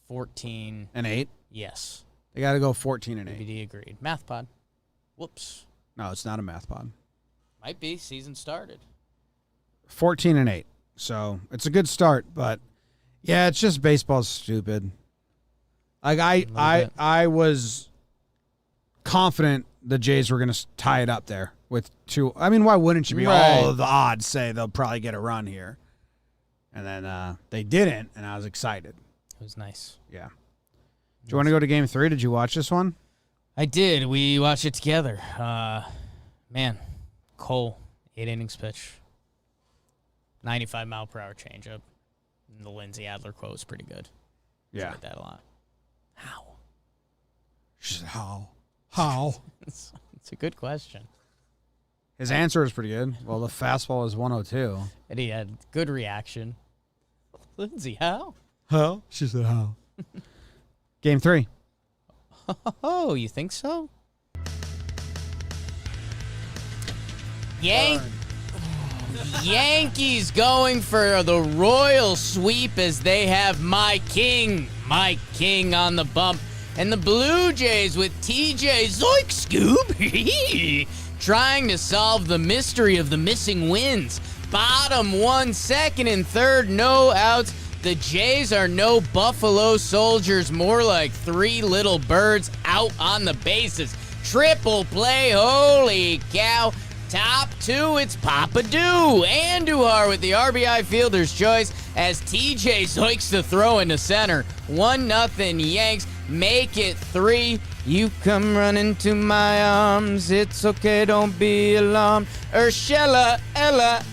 [SPEAKER 3] 14
[SPEAKER 1] and 8.
[SPEAKER 3] Yes.
[SPEAKER 1] They got to go 14 and 8.
[SPEAKER 3] BBD agreed. Math pod. Whoops.
[SPEAKER 1] No, it's not a math pod.
[SPEAKER 3] Might be. Season started.
[SPEAKER 1] 14 and 8. So it's a good start, but yeah, it's just baseball's stupid. Like I was confident the Jays were going to tie it up there with 2. I mean, why wouldn't you be?
[SPEAKER 3] Right.
[SPEAKER 1] All of the odds say they'll probably get a run here, and then they didn't, and I was excited.
[SPEAKER 3] It was nice.
[SPEAKER 1] Yeah. Do you want to go to Game 3? Did you watch this one?
[SPEAKER 3] I did. We watched it together. Man, Cole, 8 innings pitch. 95-mile-per-hour changeup. And the Lindsey Adler quote was pretty good. I like that a lot. How?
[SPEAKER 1] She said, how? How?
[SPEAKER 3] It's a good question.
[SPEAKER 1] His answer was pretty good. Well, the fastball is 102.
[SPEAKER 3] And he had good reaction. Lindsey, how?
[SPEAKER 1] How? She said, how? Game 3.
[SPEAKER 3] Oh, you think so? Yankees going for the royal sweep as they have Mike King on the bump. And the Blue Jays with TJ Zoik Scoop trying to solve the mystery of the missing wins. Bottom 1, second and third, no outs. The Jays are no Buffalo Soldiers, more like 3 little birds out on the bases. Triple play, holy cow. Top 2, it's Papa Do. Andujar with the RBI fielder's choice as TJ zoiks the throw into center. 1-0 Yanks, make it 3. You come running to my arms, it's okay, don't be alarmed. Urshela, Ella,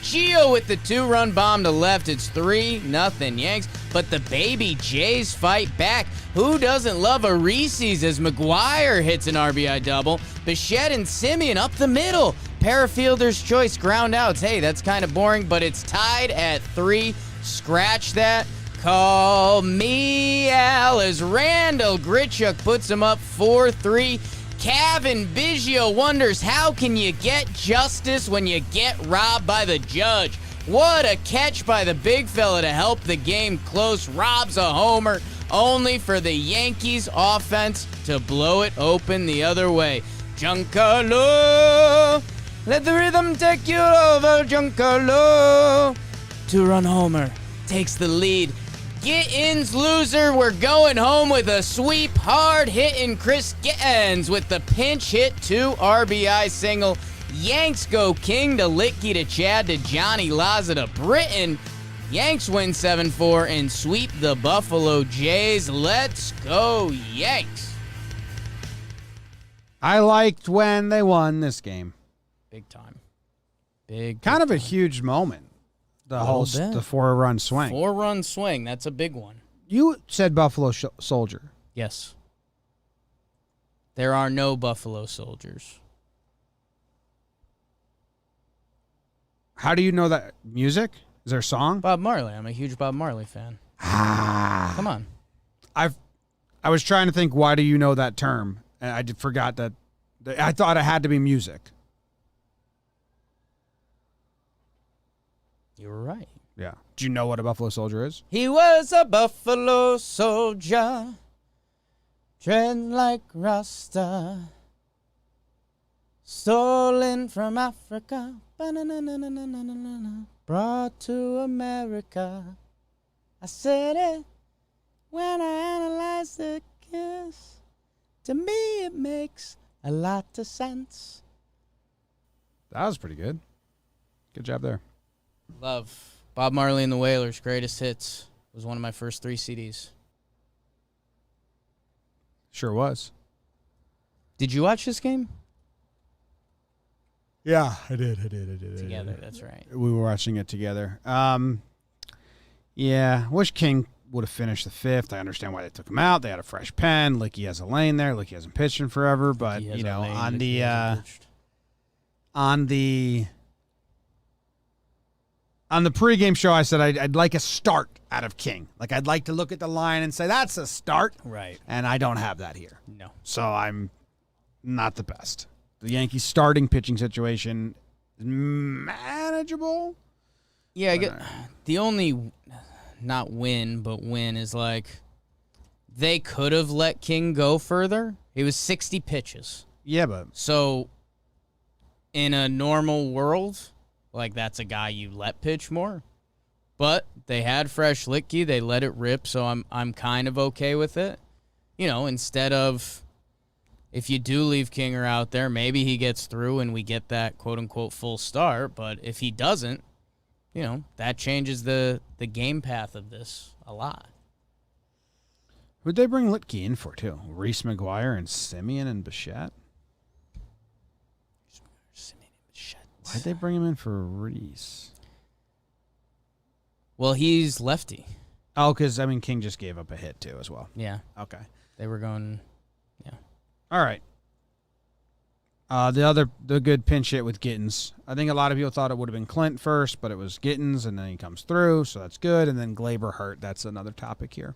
[SPEAKER 3] Gio with the 2-run bomb to left, it's 3-0 Yanks. But the baby Jays fight back. Who doesn't love a Reese's as McGuire hits an RBI double? Bichette and Simeon up the middle. Parafielder's choice ground outs. Hey, that's kind of boring, but it's tied at 3. Scratch that. Call me Al as Randall Grichuk puts him up 4-3. Kevin Biggio wonders how can you get justice when you get robbed by the judge? What a catch by the big fella to help the game close. Robs a homer, only for the Yankees offense to blow it open the other way. Giancarlo, let the rhythm take you over. Giancarlo, 2-run homer, takes the lead. Gittins loser, we're going home with a sweep. Hard hitting Chris Gittins with the pinch hit 2 RBI single. Yanks go King to Litke to Chad to Johnny Laza to Britton. Yanks win 7-4 and sweep the Buffalo Jays. Let's go Yanks.
[SPEAKER 1] I liked when they won this game.
[SPEAKER 3] Big time. Big
[SPEAKER 1] Kind of a
[SPEAKER 3] time.
[SPEAKER 1] huge moment. The
[SPEAKER 3] A
[SPEAKER 1] whole
[SPEAKER 3] little bit.
[SPEAKER 1] the 4-run swing.
[SPEAKER 3] 4-run swing. That's a big one.
[SPEAKER 1] You said Buffalo Soldier.
[SPEAKER 3] Yes. There are no Buffalo Soldiers.
[SPEAKER 1] How do you know that music? Is there a song?
[SPEAKER 3] Bob Marley. I'm a huge Bob Marley fan. Come on.
[SPEAKER 1] I was trying to think, why do you know that term? And I forgot that. I thought it had to be music.
[SPEAKER 3] You were right.
[SPEAKER 1] Yeah. Do you know what a Buffalo Soldier is?
[SPEAKER 3] He was a Buffalo soldier, tread like Rasta, stolen from Africa, ba-na-na-na-na-na-na-na, brought to America. I said it when I analyze the kiss. To me it makes A lot of sense.
[SPEAKER 1] That was pretty good. Good job there.
[SPEAKER 3] Love. Bob Marley and the Wailers, Greatest Hits. Was one of my first 3 CDs.
[SPEAKER 1] Sure was.
[SPEAKER 3] Did you watch this game?
[SPEAKER 1] Yeah, I did.
[SPEAKER 3] Together, that's right.
[SPEAKER 1] We were watching it together. Yeah, wish King would have finished the 5th. I understand why they took him out. They had a fresh pen. Licky has a lane there. Licky hasn't pitched in forever, but
[SPEAKER 3] He has
[SPEAKER 1] you know,
[SPEAKER 3] a lane,
[SPEAKER 1] on
[SPEAKER 3] Licky
[SPEAKER 1] the
[SPEAKER 3] hasn't pitched.
[SPEAKER 1] on the pregame show, I said I'd like a start out of King. Like I'd like to look at the line and say that's a start,
[SPEAKER 3] Right.
[SPEAKER 1] and I don't have that here.
[SPEAKER 3] No.
[SPEAKER 1] So I'm not the best. The Yankees starting pitching situation is manageable.
[SPEAKER 3] Yeah, I get the only not win, but win is like they could have let King go further. It was 60 pitches.
[SPEAKER 1] Yeah, but
[SPEAKER 3] So in a normal world, like that's a guy you let pitch more. But they had fresh Licky, they let it rip, so I'm kind of okay with it. You know, instead of if you do leave Kinger out there, maybe he gets through and we get that quote-unquote full start. But if he doesn't, you know, that changes the game path of this a lot.
[SPEAKER 1] who'd they bring Litke in for, too? Reese McGuire and Simeon and Bichette? Why'd they bring him in for Reese?
[SPEAKER 3] Well, he's lefty.
[SPEAKER 1] Oh, because, I mean, King just gave up a hit, too, as well.
[SPEAKER 3] Yeah.
[SPEAKER 1] Okay.
[SPEAKER 3] They were going, yeah.
[SPEAKER 1] All right. The good pinch hit with Gittins. I think a lot of people thought it would have been Clint first, but it was Gittins, and then he comes through, so that's good. And then Glaber hurt. That's another topic here.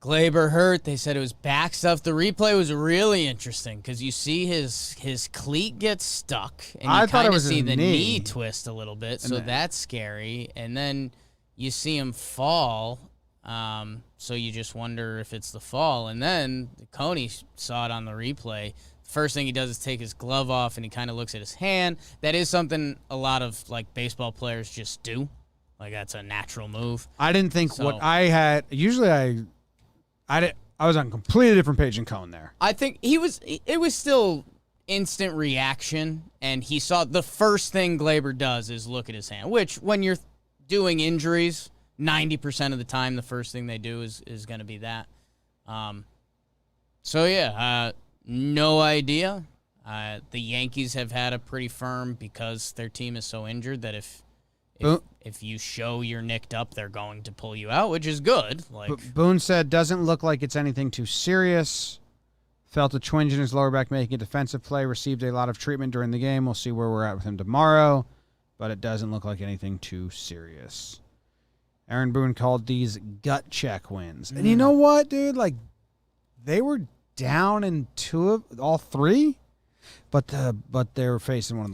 [SPEAKER 3] Glaber hurt. They said it was back stuff. The replay was really interesting because you see his cleat get stuck, and
[SPEAKER 1] I
[SPEAKER 3] you
[SPEAKER 1] thought it
[SPEAKER 3] kind of
[SPEAKER 1] was
[SPEAKER 3] see
[SPEAKER 1] his
[SPEAKER 3] the
[SPEAKER 1] knee.
[SPEAKER 3] knee twist a little bit, so
[SPEAKER 1] then-
[SPEAKER 3] that's scary. And then you see him fall, so you just wonder if it's the fall. And then Coney saw it on the replay. First thing he does is take his glove off, and he kind of looks at his hand. That is something a lot of like baseball players just do. Like that's a natural move.
[SPEAKER 1] I didn't think
[SPEAKER 3] So-
[SPEAKER 1] what I had. Usually I was on a completely different page than Cone there.
[SPEAKER 3] I think it was still instant reaction, and he saw the first thing Glaber does is look at his hand, which when you're doing injuries, 90% of the time, the first thing they do is going to be that. So, yeah, no idea. The Yankees have had a pretty firm because their team is so injured that if you show you're nicked up, they're going to pull you out, which is good. Like
[SPEAKER 1] Boone said, doesn't look like it's anything too serious. Felt a twinge in his lower back making a defensive play. Received a lot of treatment during the game. We'll see where we're at with him tomorrow. But it doesn't look like anything too serious. Aaron Boone called these gut check wins. And you know what, dude? Like, they were down in all three, but they were facing one of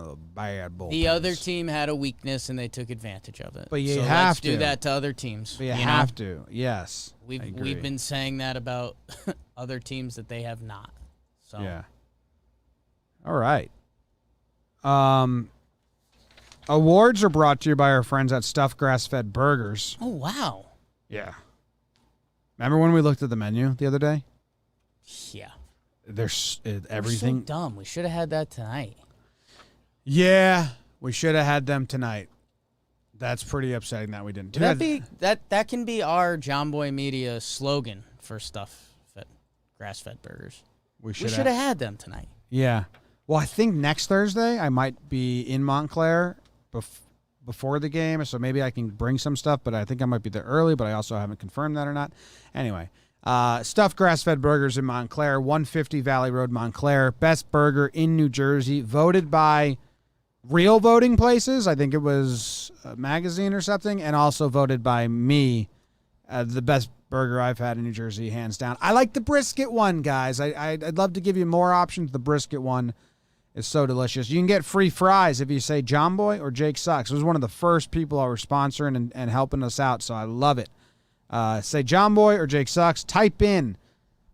[SPEAKER 1] the bad bullpens.
[SPEAKER 3] the other team had a weakness, and they took advantage of it.
[SPEAKER 1] But you
[SPEAKER 3] so
[SPEAKER 1] have
[SPEAKER 3] let's
[SPEAKER 1] to
[SPEAKER 3] do that to other teams.
[SPEAKER 1] But you
[SPEAKER 3] know?
[SPEAKER 1] have to. Yes. I agree.
[SPEAKER 3] We've been saying that about other teams that they have not. So
[SPEAKER 1] Yeah. All right. Awards are brought to you by our friends at Stuffed Grass-Fed Burgers.
[SPEAKER 3] Oh wow.
[SPEAKER 1] Yeah. Remember when we looked at the menu the other day?
[SPEAKER 3] Yeah.
[SPEAKER 1] There's
[SPEAKER 3] We're
[SPEAKER 1] everything.
[SPEAKER 3] so dumb. We should have had that tonight.
[SPEAKER 1] Yeah, we should have had them tonight. That's pretty upsetting that we didn't.
[SPEAKER 3] Could that be that can be our JOMBOY Media slogan for grass-fed burgers.
[SPEAKER 1] We
[SPEAKER 3] We
[SPEAKER 1] should
[SPEAKER 3] should have had them tonight.
[SPEAKER 1] Yeah. Well, I think next Thursday I might be in Montclair before the game, so maybe I can bring some stuff, but I think I might be there early, but I also haven't confirmed that or not. Anyway, Stuffed Grass-Fed Burgers in Montclair, 150 Valley Road, Montclair. Best burger in New Jersey, voted by real voting places. I think it was a magazine or something, and also voted by me. The best burger I've had in New Jersey, hands down. I like the brisket one, guys. I'd love to give you more options. The brisket one is so delicious. You can get free fries if you say JOMBOY or Jake Sucks. It was one of the first people I were sponsoring and helping us out, so I love it. Say JOMBOY or Jake Sucks. Type in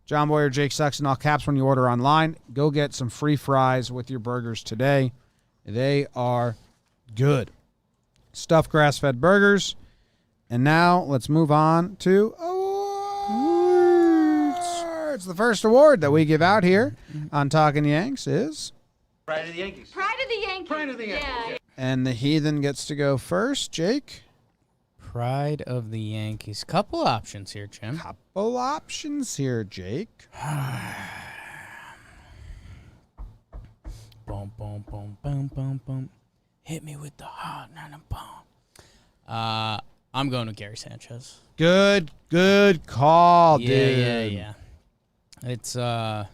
[SPEAKER 1] JOMBOY or Jake Sucks in all caps when you order online. Go get some free fries with your burgers today. They are good. Stuffed grass-fed burgers. And now let's move on to awards. awards. The first award that we give out here on Talkin' Yanks is...
[SPEAKER 5] Pride of the Yankees.
[SPEAKER 6] Pride of the Yankees.
[SPEAKER 5] Pride of the Yankees.
[SPEAKER 6] Yeah.
[SPEAKER 1] And the Heathen gets to go first. Jake?
[SPEAKER 3] Pride of the Yankees. Couple options here, Jim.
[SPEAKER 1] Couple options here, Jake.
[SPEAKER 3] Boom, boom, boom, boom, boom, boom. Hit me with the hot boom. I'm going with Gary Sanchez.
[SPEAKER 1] Good call, dude.
[SPEAKER 3] Yeah. It's
[SPEAKER 1] a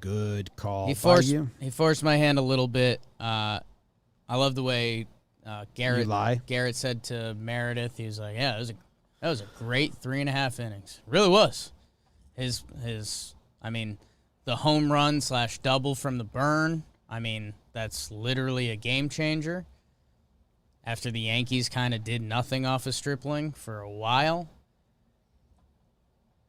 [SPEAKER 1] good call.
[SPEAKER 3] he
[SPEAKER 1] by you.
[SPEAKER 3] forced my hand a little bit. I love the way Garrett
[SPEAKER 1] You lie.
[SPEAKER 3] Garrett said to Meredith, he was like, "Yeah, that was a great 3.5 innings. Really was." His the home run / double from the burn. I mean, that's literally a game changer. After the Yankees kind of did nothing off of Stripling for a while.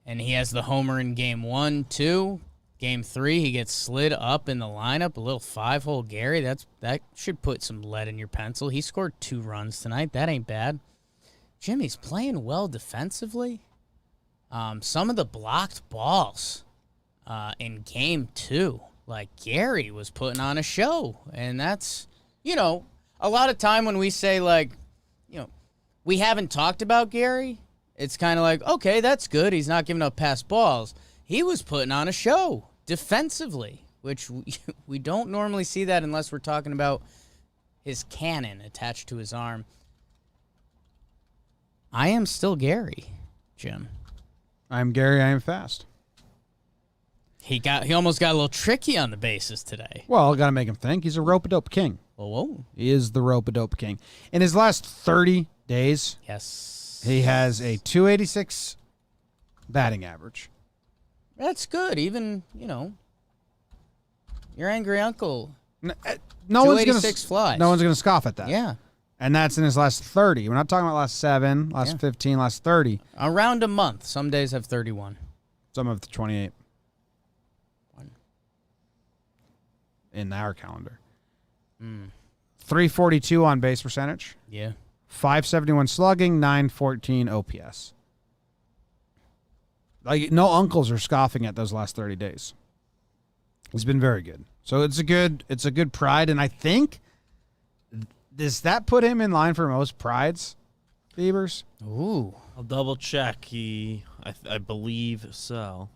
[SPEAKER 3] And he has the homer in game 1, 2. Game 3, he gets slid up in the lineup. A little 5-hole Gary. That should put some lead in your pencil. He scored 2 runs tonight. That ain't bad. Jimmy's playing well defensively. Some of the blocked balls in game 2, like Gary was putting on a show. And that's, a lot of time when we say, we haven't talked about Gary, it's kind of like, okay, that's good. He's not giving up pass balls. He was putting on a show defensively, which we don't normally see that unless we're talking about his cannon attached to his arm. I am still Gary, Jim.
[SPEAKER 1] I'm Gary. I am fast.
[SPEAKER 3] He almost got a little tricky on the bases today.
[SPEAKER 1] Well, got to make him think. He's a rope-a-dope king.
[SPEAKER 3] Whoa.
[SPEAKER 1] He is the rope-a-dope king. In his last 30 days,
[SPEAKER 3] Yes.
[SPEAKER 1] he has a 286 batting average.
[SPEAKER 3] That's good. Even, your angry uncle.
[SPEAKER 1] No
[SPEAKER 3] 286 flies.
[SPEAKER 1] No one's gonna scoff at that.
[SPEAKER 3] Yeah.
[SPEAKER 1] And that's in his last 30. We're not talking about last 7, last 15, last 30.
[SPEAKER 3] Around a month. Some days have 31.
[SPEAKER 1] Some of the 28. In our calendar. 342 on base percentage.
[SPEAKER 3] Yeah.
[SPEAKER 1] 571 slugging, 914 OPS. Like, no uncles are scoffing at those last 30 days. He's been very good. So it's a good pride, and I think, does that put him in line for most prides, Beavers?
[SPEAKER 3] Ooh.
[SPEAKER 4] I'll double check. I believe so.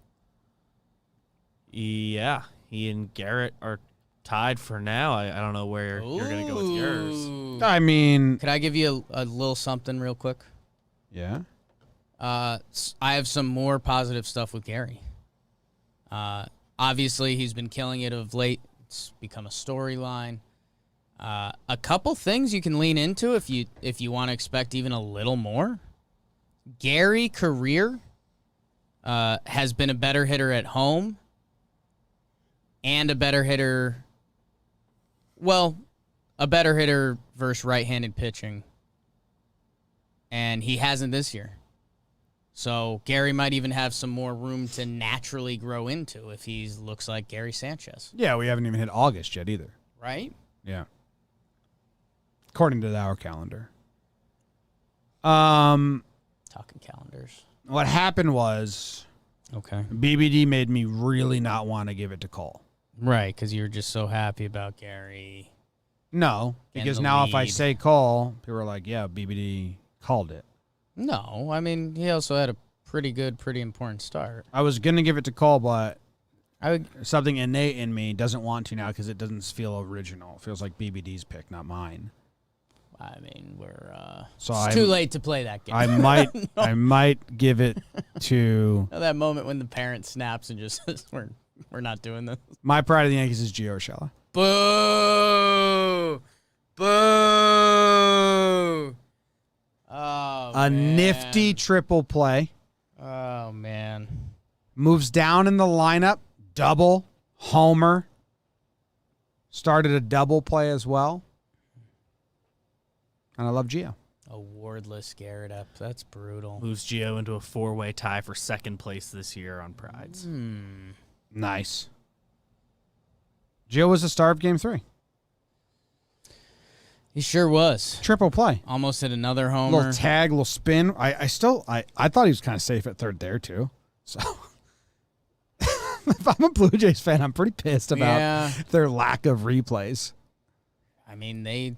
[SPEAKER 4] Yeah, he and Garrett are tied for now. I don't know where you're going to go with yours.
[SPEAKER 1] I mean,
[SPEAKER 3] Could I give you a little something real quick?
[SPEAKER 1] yeah.
[SPEAKER 3] I have some more positive stuff with Gary. Obviously, he's been killing it of late. It's become a storyline. A couple things you can lean into if you want to expect even a little more. Gary career has been a better hitter at home and a better hitter. Well, a better hitter versus right-handed pitching. And he hasn't this year. So Gary might even have some more room to naturally grow into if he looks like Gary Sanchez.
[SPEAKER 1] Yeah, we haven't even hit August yet either.
[SPEAKER 3] Right?
[SPEAKER 1] Yeah. According to our calendar. Talking
[SPEAKER 3] calendars.
[SPEAKER 1] What happened was
[SPEAKER 3] Okay.
[SPEAKER 1] BBD made me really not want to give it to Cole.
[SPEAKER 3] Right, because you're just so happy about Gary.
[SPEAKER 1] No,
[SPEAKER 3] In
[SPEAKER 1] because
[SPEAKER 3] the
[SPEAKER 1] now if I
[SPEAKER 3] lead.
[SPEAKER 1] say Cole, people are like, yeah, BBD called it.
[SPEAKER 3] No, I mean, he also had a pretty important start.
[SPEAKER 1] I was going to give it to Cole, but
[SPEAKER 3] I would.
[SPEAKER 1] something innate in me doesn't want to now because it doesn't feel original. It feels like BBD's pick, not mine.
[SPEAKER 3] I mean,
[SPEAKER 1] So
[SPEAKER 3] it's too late to play that game.
[SPEAKER 1] I might give it to
[SPEAKER 3] That moment when the parent snaps and just says, we're not doing this.
[SPEAKER 1] my pride of the Yankees is Gio Urshela.
[SPEAKER 3] Boo! Boo! Oh,
[SPEAKER 1] A
[SPEAKER 3] man.
[SPEAKER 1] nifty triple play.
[SPEAKER 3] Oh, man.
[SPEAKER 1] Moves down in the lineup. Double. Homer. Started a double play as well. And I love Gio.
[SPEAKER 3] A wordless Garrett up. That's brutal.
[SPEAKER 4] Moves Gio into a 4-way tie for second place this year on Prides.
[SPEAKER 1] Nice. Gio was the star of Game 3.
[SPEAKER 3] He sure was.
[SPEAKER 1] Triple play.
[SPEAKER 3] Almost hit another homer.
[SPEAKER 1] Little tag, little spin. I thought he was kind of safe at third there, too. So if I'm a Blue Jays fan, I'm pretty pissed about their lack of replays.
[SPEAKER 3] I mean, they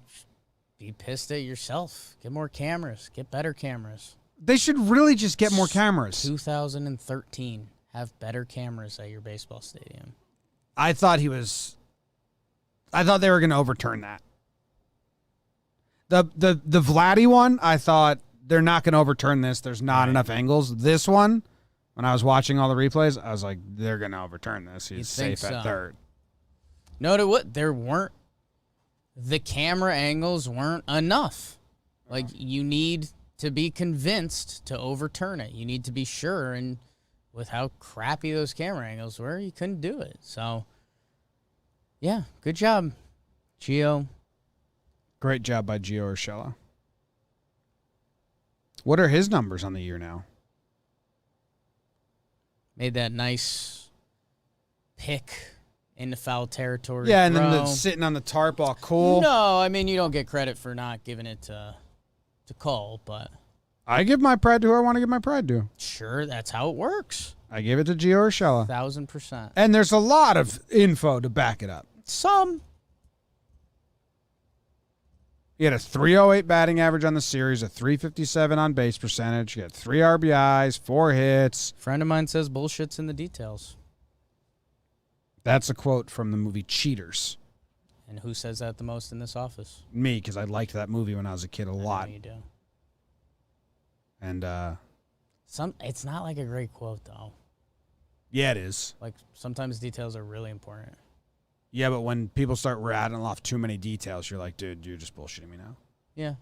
[SPEAKER 3] be pissed at yourself. Get more cameras. Get better cameras.
[SPEAKER 1] They should really just get more cameras.
[SPEAKER 3] 2013, have better cameras at your baseball stadium.
[SPEAKER 1] I thought they were going to overturn that. The Vladdy one, I thought they're not going to overturn this. There's not enough angles. This one, when I was watching all the replays, I was like, they're going to overturn this. He's safe at third.
[SPEAKER 3] No, what? The camera angles weren't enough. Like, you need to be convinced to overturn it. You need to be sure, and with how crappy those camera angles were, you couldn't do it. So, yeah, good job, Gio.
[SPEAKER 1] Great job by Gio Urshela. What are his numbers on the year now?
[SPEAKER 3] Made that nice pick into foul territory.
[SPEAKER 1] Yeah, and then sitting on the tarp all cool.
[SPEAKER 3] No, I mean, you don't get credit for not giving it to Cole, but
[SPEAKER 1] I give my pride to who I want to give my pride to.
[SPEAKER 3] Sure, that's how it works.
[SPEAKER 1] I gave it to Gio Urshela.
[SPEAKER 3] 1,000%.
[SPEAKER 1] And there's a lot of info to back it up.
[SPEAKER 3] Some.
[SPEAKER 1] He had a 308 batting average on the series, a 357 on base percentage. He had 3 RBIs, 4 hits.
[SPEAKER 3] Friend of mine says bullshit's in the details.
[SPEAKER 1] That's a quote from the movie Cheaters.
[SPEAKER 3] And who says that the most in this office?
[SPEAKER 1] Me, because I liked that movie when I was a kid a lot.
[SPEAKER 3] I know you do.
[SPEAKER 1] And
[SPEAKER 3] it's not like a great quote though.
[SPEAKER 1] Yeah, it is.
[SPEAKER 3] Like, sometimes details are really important.
[SPEAKER 1] Yeah, but when people start rattling off too many details, you're like, dude, you're just bullshitting me now.
[SPEAKER 3] Yeah.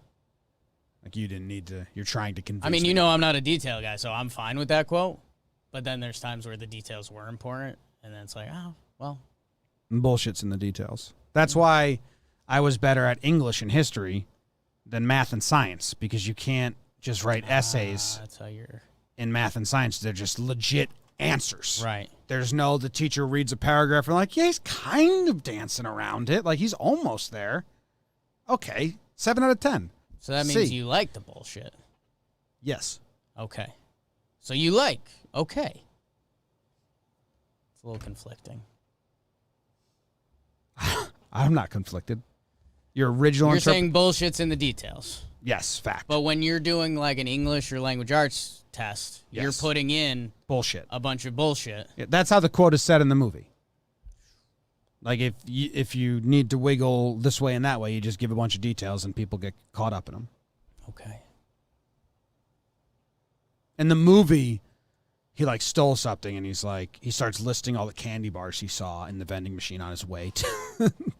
[SPEAKER 1] Like, you didn't need to. You're trying to convince me.
[SPEAKER 3] I mean, you know I'm not a detail guy, so I'm fine with that quote. But then there's times where the details were important, and then it's like, oh, well.
[SPEAKER 1] Bullshit's in the details. That's why I was better at English and history than math and science, because you can't just write essays
[SPEAKER 3] that's how you're...
[SPEAKER 1] in math and science. They're just legit answers.
[SPEAKER 3] Right.
[SPEAKER 1] There's no, the teacher reads a paragraph and like, yeah, he's kind of dancing around it. Like, he's almost there. Okay, 7 out of 10.
[SPEAKER 3] So that means you like the bullshit.
[SPEAKER 1] Yes.
[SPEAKER 3] Okay. So you like, okay. It's a little conflicting.
[SPEAKER 1] I'm not conflicted. Your original
[SPEAKER 3] You're saying bullshit's in the details.
[SPEAKER 1] Yes, fact.
[SPEAKER 3] But when you're doing like an English or language arts test, you're putting in
[SPEAKER 1] bullshit.
[SPEAKER 3] A bunch of bullshit.
[SPEAKER 1] Yeah, that's how the quote is said in the movie. Like, if you need to wiggle this way and that way, you just give a bunch of details and people get caught up in them.
[SPEAKER 3] Okay.
[SPEAKER 1] In the movie, he like stole something and he's like, he starts listing all the candy bars he saw in the vending machine on his way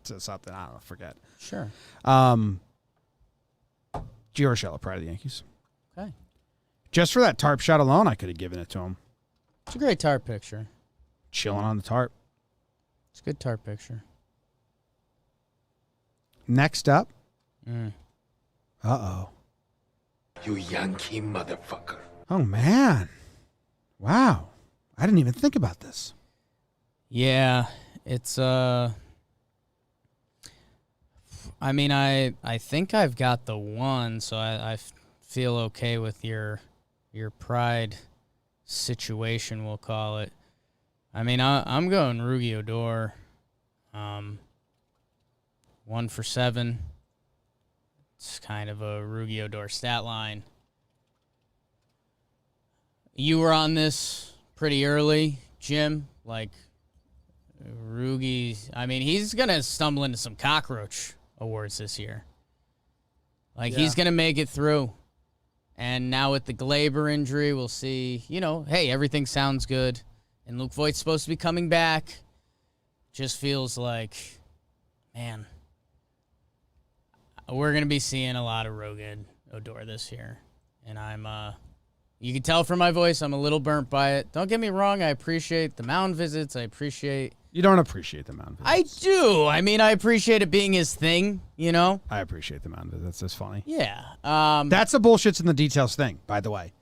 [SPEAKER 1] to something. I don't know, forget.
[SPEAKER 3] Sure.
[SPEAKER 1] Gio Urshela, pride of the Yankees.
[SPEAKER 3] Okay.
[SPEAKER 1] Just for that tarp shot alone, I could have given it to him.
[SPEAKER 3] It's a great tarp picture.
[SPEAKER 1] Chilling on the tarp.
[SPEAKER 3] It's a good tarp picture.
[SPEAKER 1] Next up. Uh-oh.
[SPEAKER 5] You Yankee motherfucker.
[SPEAKER 1] Oh, man. Wow. I didn't even think about this.
[SPEAKER 3] Yeah, it's I mean, I think I've got the one, so I feel okay with your pride situation, we'll call it. I mean, I'm going Rugi Odor. 1 for 7. It's kind of a Rugi Odor stat line. You were on this pretty early, Jim. Like, Rugi, I mean, he's going to stumble into some cockroach awards this year. Like, he's going to make it through. And now with the Glaber injury, we'll see, you know, hey, everything sounds good. And Luke Voit's supposed to be coming back. Just feels like, man, we're going to be seeing a lot of Rugi Odor this year. And I'm, you can tell from my voice, I'm a little burnt by it. Don't get me wrong, I appreciate the mound visits. I appreciate...
[SPEAKER 1] You don't appreciate the mound visits.
[SPEAKER 3] I do. I mean, I appreciate it being his thing, you know?
[SPEAKER 1] I appreciate the mound visits. That's funny.
[SPEAKER 3] Yeah.
[SPEAKER 1] That's a bullshits in the details thing, by the way.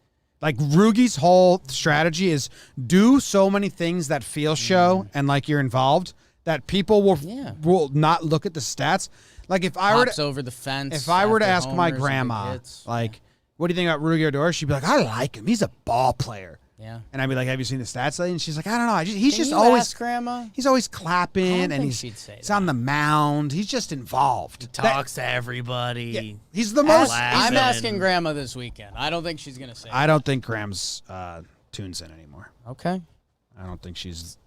[SPEAKER 1] Like, Rugi's whole strategy is do so many things that feel show and like you're involved that people will not look at the stats. Like, if I were to...
[SPEAKER 3] over the fence.
[SPEAKER 1] If I were to ask my
[SPEAKER 3] homers and
[SPEAKER 1] grandma,
[SPEAKER 3] hits.
[SPEAKER 1] like, what do you think about Rugi Odor? She'd be like, I like him. He's a ball player.
[SPEAKER 3] Yeah.
[SPEAKER 1] And I'd be like, have you seen the stats lately? And she's like, I don't know. He's
[SPEAKER 3] Can
[SPEAKER 1] just
[SPEAKER 3] you
[SPEAKER 1] always
[SPEAKER 3] ask Grandma?
[SPEAKER 1] he's always
[SPEAKER 3] I don't
[SPEAKER 1] clapping and
[SPEAKER 3] think
[SPEAKER 1] he's
[SPEAKER 3] she'd say
[SPEAKER 1] on the mound. He's just involved.
[SPEAKER 4] Talks to everybody.
[SPEAKER 1] Yeah, he's the most.
[SPEAKER 4] Laughs.
[SPEAKER 3] I'm
[SPEAKER 4] Laughing.
[SPEAKER 3] asking Grandma this weekend. I don't think she's gonna say.
[SPEAKER 1] I don't think Graham's tunes in anymore.
[SPEAKER 3] Okay.
[SPEAKER 1] I don't think she's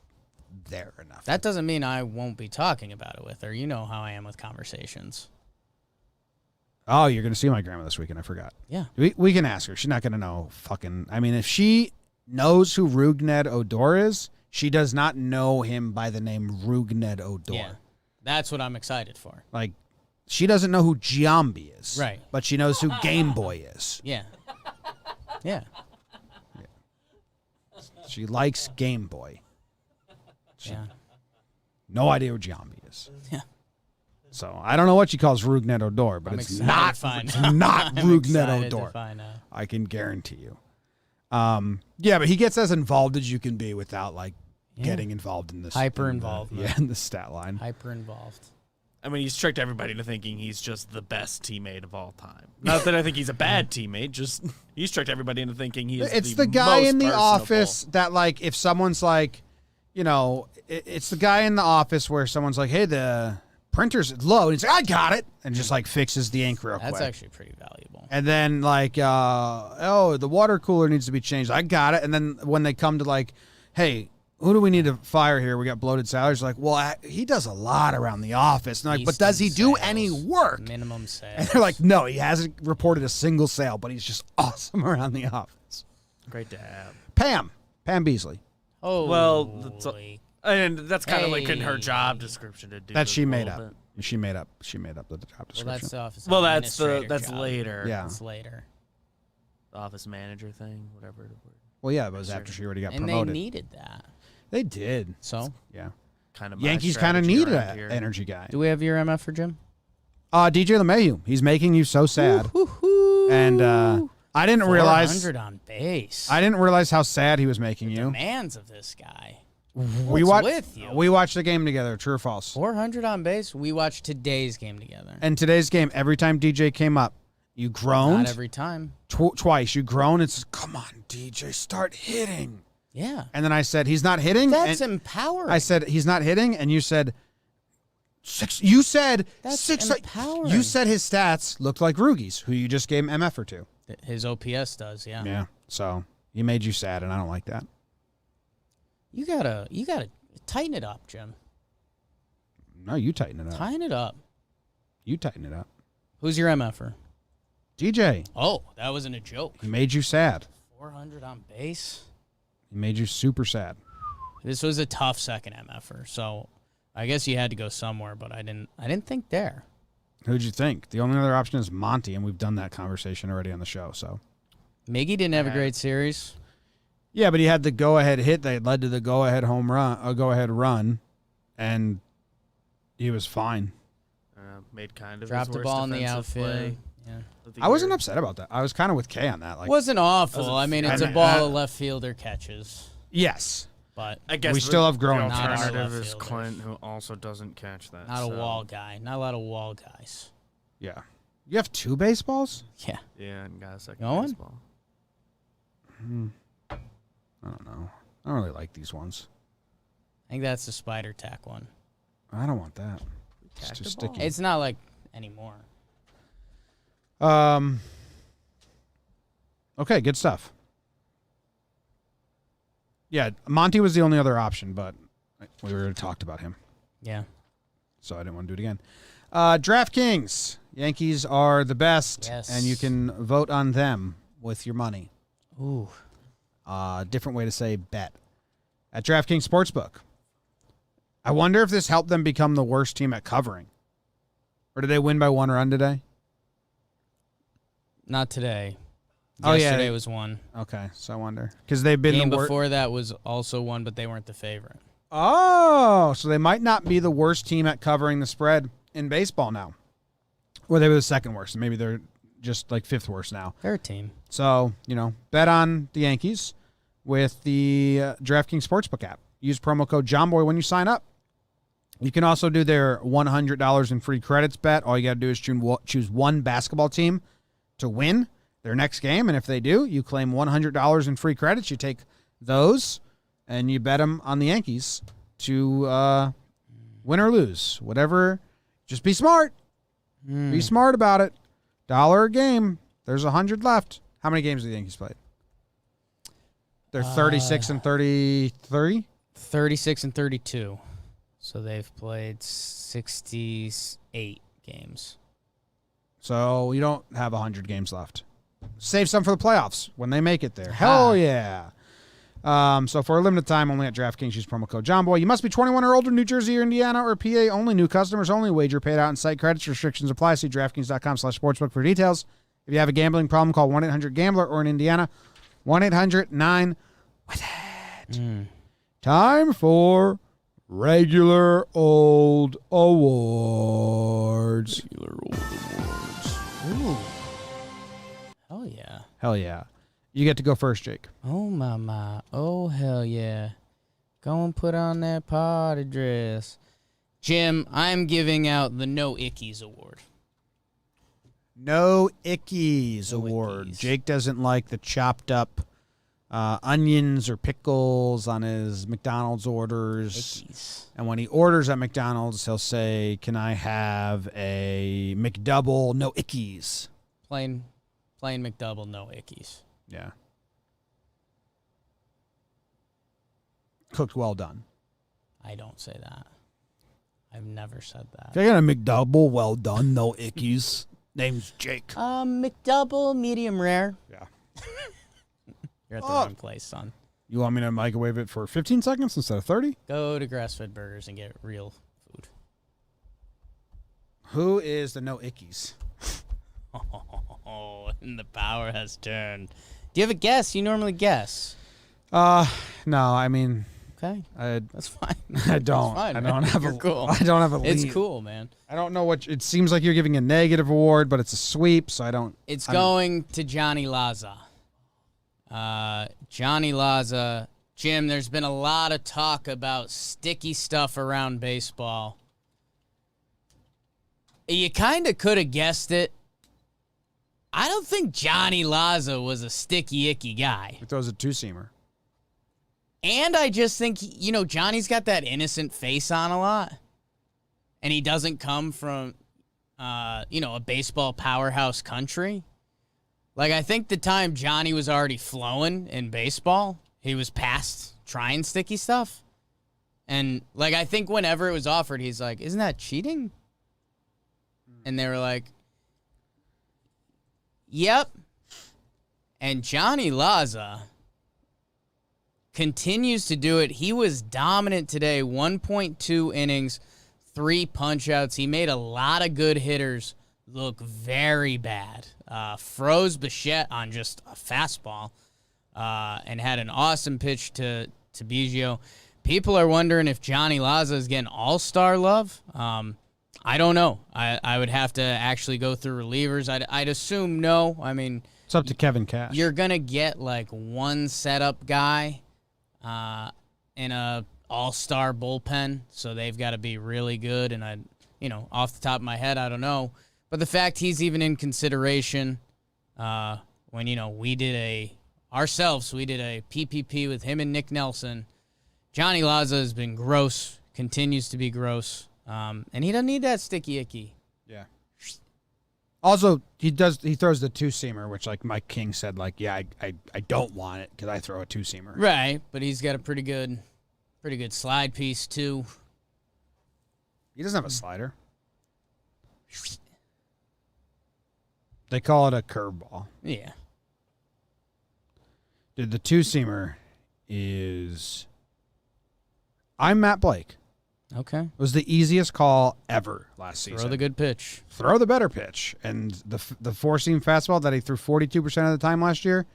[SPEAKER 1] there enough.
[SPEAKER 3] That doesn't mean I won't be talking about it with her. You know how I am with conversations.
[SPEAKER 1] Oh, you're going to see my grandma this weekend. I forgot.
[SPEAKER 3] Yeah.
[SPEAKER 1] We can ask her. She's not going to know fucking. I mean, if she knows who Rougned Odor is, she does not know him by the name Rougned Odor.
[SPEAKER 3] Yeah. That's what I'm excited for.
[SPEAKER 1] Like, she doesn't know who JOMBOY is.
[SPEAKER 3] Right.
[SPEAKER 1] But she knows who Game Boy is.
[SPEAKER 3] Yeah. Yeah.
[SPEAKER 1] She likes Game Boy.
[SPEAKER 3] Yeah.
[SPEAKER 1] No idea who JOMBOY is.
[SPEAKER 3] Yeah.
[SPEAKER 1] So I don't know what she calls Rougned Odor, but
[SPEAKER 3] I'm
[SPEAKER 1] it's
[SPEAKER 3] excited
[SPEAKER 1] not.
[SPEAKER 3] to find
[SPEAKER 1] It's
[SPEAKER 3] out.
[SPEAKER 1] not
[SPEAKER 3] I'm
[SPEAKER 1] Rougned
[SPEAKER 3] excited to
[SPEAKER 1] Odor.
[SPEAKER 3] find out.
[SPEAKER 1] I can guarantee you. Yeah, but he gets as involved as you can be without like getting involved in this
[SPEAKER 3] Hyper involvement.
[SPEAKER 1] Yeah, in the stat line.
[SPEAKER 3] Hyper involved.
[SPEAKER 4] I mean, he's tricked everybody into thinking he's just the best teammate of all time. Not that I think he's a bad teammate, just he's tricked everybody into thinking he is
[SPEAKER 1] It's the guy
[SPEAKER 4] most
[SPEAKER 1] in the
[SPEAKER 4] personable.
[SPEAKER 1] office that like if someone's like, you know, it's the guy in the office where someone's like, hey, the printer's low, and he's like, I got it, and just like fixes the ink real
[SPEAKER 3] That's
[SPEAKER 1] quick.
[SPEAKER 3] actually pretty valuable.
[SPEAKER 1] And then like, oh, the water cooler needs to be changed. I got it. And then when they come to like, hey, who do we need to fire here? We got bloated salaries. Like, well, he does a lot around the office. And they're like, but does he do any work?
[SPEAKER 3] Minimum sales.
[SPEAKER 1] And they're like, no, he hasn't reported a single sale, but he's just awesome around the office.
[SPEAKER 4] Great to have.
[SPEAKER 1] Pam Beasley.
[SPEAKER 3] Oh,
[SPEAKER 4] Well, and that's kind of like in her
[SPEAKER 3] Hey.
[SPEAKER 4] job description to do.
[SPEAKER 1] That
[SPEAKER 4] a
[SPEAKER 1] she made
[SPEAKER 4] little
[SPEAKER 1] up.
[SPEAKER 4] bit.
[SPEAKER 1] She made up the job description.
[SPEAKER 3] Well, that's the office.
[SPEAKER 4] Well,
[SPEAKER 3] administrator
[SPEAKER 4] that's
[SPEAKER 3] job.
[SPEAKER 4] later.
[SPEAKER 1] Yeah.
[SPEAKER 3] That's later.
[SPEAKER 4] The office manager thing, whatever. the word.
[SPEAKER 1] Well, yeah, it was after she already got
[SPEAKER 3] And
[SPEAKER 1] promoted.
[SPEAKER 3] they needed that.
[SPEAKER 1] They did.
[SPEAKER 3] So,
[SPEAKER 1] Yeah.
[SPEAKER 4] Kind of my
[SPEAKER 1] Yankees kind of
[SPEAKER 4] strategy
[SPEAKER 1] need
[SPEAKER 4] around
[SPEAKER 1] an
[SPEAKER 4] here.
[SPEAKER 1] energy guy.
[SPEAKER 3] do we have your MF for Jim?
[SPEAKER 1] DJ LeMahieu. He's making you so sad. And I didn't realize
[SPEAKER 3] 400 on base.
[SPEAKER 1] I didn't realize how sad he was making you.
[SPEAKER 3] Demands of this guy.
[SPEAKER 1] We
[SPEAKER 3] What's
[SPEAKER 1] watched
[SPEAKER 3] with you?
[SPEAKER 1] we watched the game together, true or false.
[SPEAKER 3] 400 on base. We watched today's game together.
[SPEAKER 1] And today's game, every time DJ came up, you groaned.
[SPEAKER 3] Not every time.
[SPEAKER 1] Twice. You groaned and said, come on, DJ, start hitting.
[SPEAKER 3] Yeah.
[SPEAKER 1] And then I said, he's not hitting.
[SPEAKER 3] That's
[SPEAKER 1] and
[SPEAKER 3] empowering.
[SPEAKER 1] I said, he's not hitting. And you said, six. You said,
[SPEAKER 3] That's
[SPEAKER 1] six.
[SPEAKER 3] empowering.
[SPEAKER 1] You said his stats looked like Rugi's, who you just gave him MFer to.
[SPEAKER 3] His OPS does, yeah.
[SPEAKER 1] Yeah. So he made you sad, and I don't like that.
[SPEAKER 3] You gotta tighten it up, Jim.
[SPEAKER 1] No, you tighten it up.
[SPEAKER 3] Tighten it up.
[SPEAKER 1] You tighten it up.
[SPEAKER 3] Who's your MFer?
[SPEAKER 1] DJ,
[SPEAKER 3] Oh, that wasn't a joke.
[SPEAKER 1] he made you sad.
[SPEAKER 3] 400 on base.
[SPEAKER 1] He made you super sad.
[SPEAKER 3] This was a tough second MFer, so I guess you had to go somewhere, but I didn't think there.
[SPEAKER 1] Who'd you think? The only other option is Monty, and we've done that conversation already on the show. So
[SPEAKER 3] Miggy didn't have a great series.
[SPEAKER 1] yeah, but he had the go-ahead hit that led to the go-ahead home run, go-ahead run, and he was fine.
[SPEAKER 4] Made kind of
[SPEAKER 3] Dropped
[SPEAKER 4] his
[SPEAKER 3] the
[SPEAKER 4] worst
[SPEAKER 3] ball in the
[SPEAKER 4] defensive
[SPEAKER 3] outfield.
[SPEAKER 4] play
[SPEAKER 3] Yeah.
[SPEAKER 4] of the
[SPEAKER 1] I wasn't
[SPEAKER 4] year.
[SPEAKER 1] upset about that. I was kind of with Kay on that. Like,
[SPEAKER 3] Wasn't awful.
[SPEAKER 4] Doesn't
[SPEAKER 3] I mean,
[SPEAKER 4] feel-
[SPEAKER 3] it's
[SPEAKER 1] I
[SPEAKER 3] a
[SPEAKER 1] mean,
[SPEAKER 3] ball a left fielder catches,
[SPEAKER 1] yes,
[SPEAKER 3] but
[SPEAKER 4] I guess
[SPEAKER 1] we still have growing
[SPEAKER 4] The
[SPEAKER 3] Not our
[SPEAKER 4] alternative
[SPEAKER 3] left
[SPEAKER 4] is
[SPEAKER 3] fielders.
[SPEAKER 4] Clint, who also doesn't catch that.
[SPEAKER 3] not a
[SPEAKER 4] so-
[SPEAKER 3] wall guy. Not a lot of wall guys.
[SPEAKER 1] yeah. You have two baseballs?
[SPEAKER 3] Yeah.
[SPEAKER 4] Yeah, and got a second
[SPEAKER 3] Going?
[SPEAKER 4] baseball.
[SPEAKER 1] I don't know. I don't really like these ones.
[SPEAKER 3] I think that's the spider tack one.
[SPEAKER 1] I don't want that. It's
[SPEAKER 4] Tack
[SPEAKER 1] too
[SPEAKER 4] the
[SPEAKER 1] sticky.
[SPEAKER 4] ball.
[SPEAKER 3] It's not like anymore.
[SPEAKER 1] Okay, good stuff. Yeah, Monty was the only other option, but we already talked about him,
[SPEAKER 3] Yeah.
[SPEAKER 1] so I didn't want to do it again. DraftKings. Yankees are the best,
[SPEAKER 3] Yes.
[SPEAKER 1] and you can vote on them with your money.
[SPEAKER 3] Ooh.
[SPEAKER 1] Different way to say bet. At DraftKings Sportsbook. I wonder if this helped them become the worst team at covering. Or did they win by 1 run today?
[SPEAKER 3] Not today.
[SPEAKER 1] Oh, yeah,
[SPEAKER 3] Yesterday
[SPEAKER 1] they-
[SPEAKER 3] was one.
[SPEAKER 1] Okay, so I wonder. Because they've been
[SPEAKER 3] Game
[SPEAKER 1] the worst.
[SPEAKER 3] before that was also one, but they weren't the favorite.
[SPEAKER 1] Oh, so they might not be the worst team at covering the spread in baseball now. Or they were the second worst. Maybe they're just like fifth worst now.
[SPEAKER 3] They're a team.
[SPEAKER 1] So, bet on the Yankees with the DraftKings Sportsbook app. Use promo code JOMBOY when you sign up. You can also do their $100 in free credits bet. All you got to do is choose one basketball team to win their next game. And if they do, you claim $100 in free credits. You take those, and you bet them on the Yankees to win or lose. Whatever. Just be smart. Be smart about it. $1 a game. There's 100 left. How many games have the Yankees played? They're 36 and 33?
[SPEAKER 3] 36 and 32. So they've played 68 games.
[SPEAKER 1] So you don't have 100 games left. Save some for the playoffs when they make it there. Hell yeah. So for a limited time, only at DraftKings, use promo code JOMBOY. You must be 21 or older, New Jersey or Indiana or PA only. New customers only. Wager paid out in site credits. Restrictions apply. See DraftKings.com/sportsbook for details. If you have a gambling problem, call 1-800-GAMBLER or in Indiana, 1-800-9-WITH-IT. Time for regular old awards.
[SPEAKER 3] Ooh. Hell yeah.
[SPEAKER 1] Hell yeah. You get to go first, Jake.
[SPEAKER 3] Oh, my. Oh, hell yeah. Go and put on that party dress. Jim, I'm giving out the No Ickies Award.
[SPEAKER 1] No Ickies Award.
[SPEAKER 3] Ickies.
[SPEAKER 1] Jake doesn't like the chopped up onions or pickles on his McDonald's orders.
[SPEAKER 3] Ickies.
[SPEAKER 1] And when he orders at McDonald's, he'll say, "Can I have a McDouble, no Ickies?"
[SPEAKER 3] Plain McDouble, no Ickies.
[SPEAKER 1] Yeah. Cooked well done.
[SPEAKER 3] I don't say that. I've never said that.
[SPEAKER 1] If I got a McDouble, well done, no Ickies. Name's Jake.
[SPEAKER 3] McDouble, medium rare.
[SPEAKER 1] Yeah.
[SPEAKER 3] You're at the wrong place, son.
[SPEAKER 1] You want me to microwave it for 15 seconds instead of 30?
[SPEAKER 3] Go to Grass-Fed Burgers and get real food.
[SPEAKER 1] Who is the no Ickies?
[SPEAKER 3] Oh, and the power has turned. Do you have a guess? You normally guess.
[SPEAKER 1] No, I mean,
[SPEAKER 3] Okay,
[SPEAKER 1] I
[SPEAKER 3] that's fine.
[SPEAKER 1] I don't.
[SPEAKER 3] That's fine,
[SPEAKER 1] I
[SPEAKER 3] man.
[SPEAKER 1] don't have
[SPEAKER 3] You're
[SPEAKER 1] a.
[SPEAKER 3] cool.
[SPEAKER 1] I don't have a.
[SPEAKER 3] It's
[SPEAKER 1] lead.
[SPEAKER 3] cool, man.
[SPEAKER 1] I don't know what. It seems like you're giving a negative award, but it's a sweep, so I don't.
[SPEAKER 3] It's going to Johnny Laza. Johnny Laza. Jim, there's been a lot of talk about sticky stuff around baseball. You kind of could have guessed it. I don't think Johnny Laza was a sticky, icky guy.
[SPEAKER 1] He throws a two-seamer.
[SPEAKER 3] And I just think, Johnny's got that innocent face on a lot. And he doesn't come from, a baseball powerhouse country. Like, I think the time Johnny was already flowing in baseball, he was past trying sticky stuff. And, like, I think whenever it was offered, he's like, isn't that cheating? And they were like, yep. And Johnny Laza continues to do it. He was dominant today, 1.2 innings, 3 punch-outs. He made a lot of good hitters look very bad. Froze Bichette on just a fastball and had an awesome pitch to Biggio. People are wondering if Johnny Laza is getting all-star love. I don't know. I would have to actually go through relievers. I'd assume no. I mean,
[SPEAKER 1] It's up to Kevin Cash.
[SPEAKER 3] you're going to get like one setup guy in a all-star bullpen, so they've got to be really good. And off the top of my head, I don't know. But the fact he's even in consideration when, we did a PPP with him and Nick Nelson. Johnny Laza has been gross, continues to be gross, and he doesn't need that sticky icky.
[SPEAKER 1] Yeah. Also, he throws the two-seamer, which, like Mike King said, like, yeah, I don't want it because I throw a two-seamer.
[SPEAKER 3] Right, but he's got a pretty good slide piece, too.
[SPEAKER 1] He doesn't have a slider. They call it a curveball.
[SPEAKER 3] Yeah.
[SPEAKER 1] Dude, the two-seamer is... I'm Matt Blake.
[SPEAKER 3] Okay.
[SPEAKER 1] It was the easiest call ever last season.
[SPEAKER 3] Throw the good pitch.
[SPEAKER 1] Throw the better pitch. And the four-seam fastball that he threw 42% of the time last year,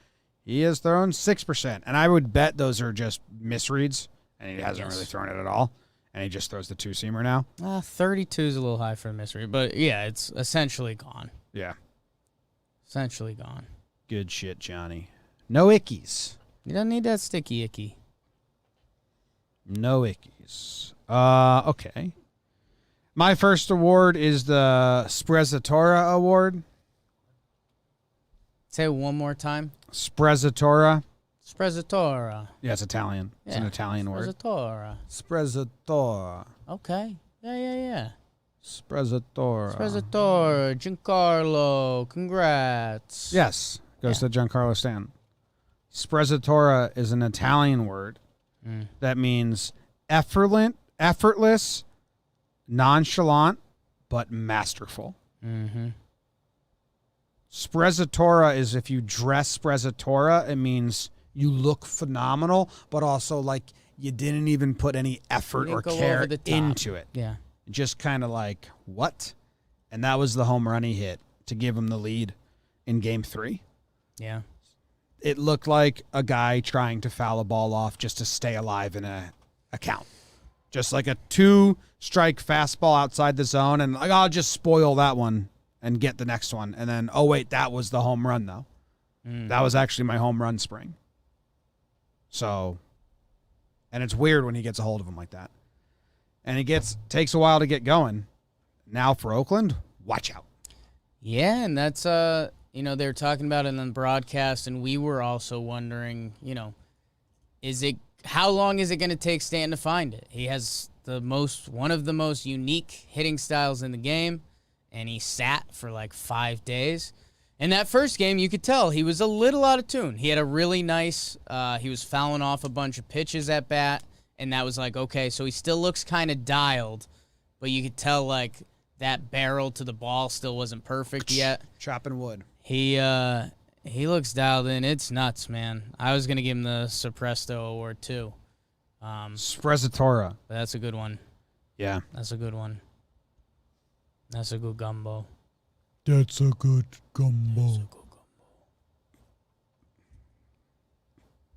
[SPEAKER 1] he has thrown 6%. And I would bet those are just misreads, and he hasn't really thrown it at all. And he just throws the two-seamer now.
[SPEAKER 3] 32 is a little high for a mystery, but yeah, it's essentially gone.
[SPEAKER 1] Yeah.
[SPEAKER 3] Essentially gone.
[SPEAKER 1] Good shit, Johnny. No ickies.
[SPEAKER 3] You don't need that sticky icky.
[SPEAKER 1] No ickies. Okay. My first award is the Sprezzatura Award.
[SPEAKER 3] Say it one more time.
[SPEAKER 1] Sprezzatura.
[SPEAKER 3] Sprezzatura.
[SPEAKER 1] Yeah, it's Italian. It's an Italian word.
[SPEAKER 3] Sprezzatura.
[SPEAKER 1] Sprezzatura.
[SPEAKER 3] Okay. Yeah.
[SPEAKER 1] Sprezzatura.
[SPEAKER 3] Sprezzatura. Giancarlo. Congrats.
[SPEAKER 1] Yes, goes to Giancarlo Stanton. Sprezzatura is an Italian word that means effortless, nonchalant, but masterful.
[SPEAKER 3] Mm-hmm.
[SPEAKER 1] Sprezzatura is if you dress Sprezzatura, it means you look phenomenal, but also like you didn't even put any effort or care into it.
[SPEAKER 3] Yeah.
[SPEAKER 1] Just kind of like, what? And that was the home run he hit to give him the lead in Game 3.
[SPEAKER 3] Yeah.
[SPEAKER 1] It looked like a guy trying to foul a ball off just to stay alive in a count. Just like a 2-strike fastball outside the zone, and like, I'll just spoil that one and get the next one. And then, oh, wait, that was the home run, though. That was actually my home run spring. So, and it's weird when he gets a hold of him like that. And it takes a while to get going. Now for Oakland, watch out.
[SPEAKER 3] Yeah, and that's, they were talking about it in the broadcast, and we were also wondering, how long is it going to take Stanton to find it? He has one of the most unique hitting styles in the game, and he sat for like 5 days. And that first game, you could tell he was a little out of tune. He had a really nice, he was fouling off a bunch of pitches at bat, and that was like, okay, so he still looks kind of dialed, but you could tell like that barrel to the ball still wasn't perfect yet.
[SPEAKER 1] Chopping wood.
[SPEAKER 3] He looks dialed in. It's nuts, man. I was going to give him the Sopresto award too.
[SPEAKER 1] Sprezzatura.
[SPEAKER 3] But that's a good one.
[SPEAKER 1] Yeah.
[SPEAKER 3] That's a good one. That's a good gumbo.
[SPEAKER 1] That's a good gumbo.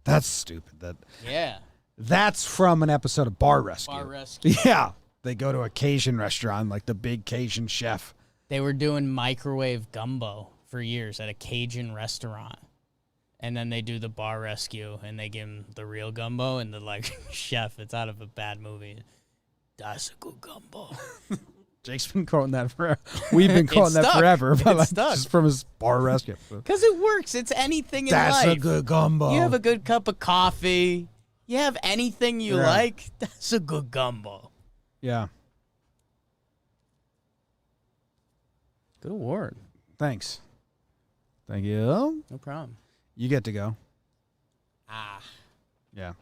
[SPEAKER 1] That's stupid.
[SPEAKER 3] Yeah.
[SPEAKER 1] That's from an episode of Bar Rescue.
[SPEAKER 3] Bar Rescue.
[SPEAKER 1] Yeah. They go to a Cajun restaurant, like the big Cajun chef.
[SPEAKER 3] They were doing microwave gumbo for years at a Cajun restaurant. And then they do the Bar Rescue, and they give him the real gumbo, and the, chef, it's out of a bad movie. That's a good gumbo.
[SPEAKER 1] Jake's been quoting that forever. We've been quoting that forever. But just from his Bar Rescue.
[SPEAKER 3] Because it works. It's anything in life.
[SPEAKER 1] That's a good gumbo.
[SPEAKER 3] You have a good cup of coffee. You have anything you like. That's a good gumbo.
[SPEAKER 1] Yeah.
[SPEAKER 3] Good award.
[SPEAKER 1] Thanks. Thank you.
[SPEAKER 3] No problem.
[SPEAKER 1] You get to go. Yeah.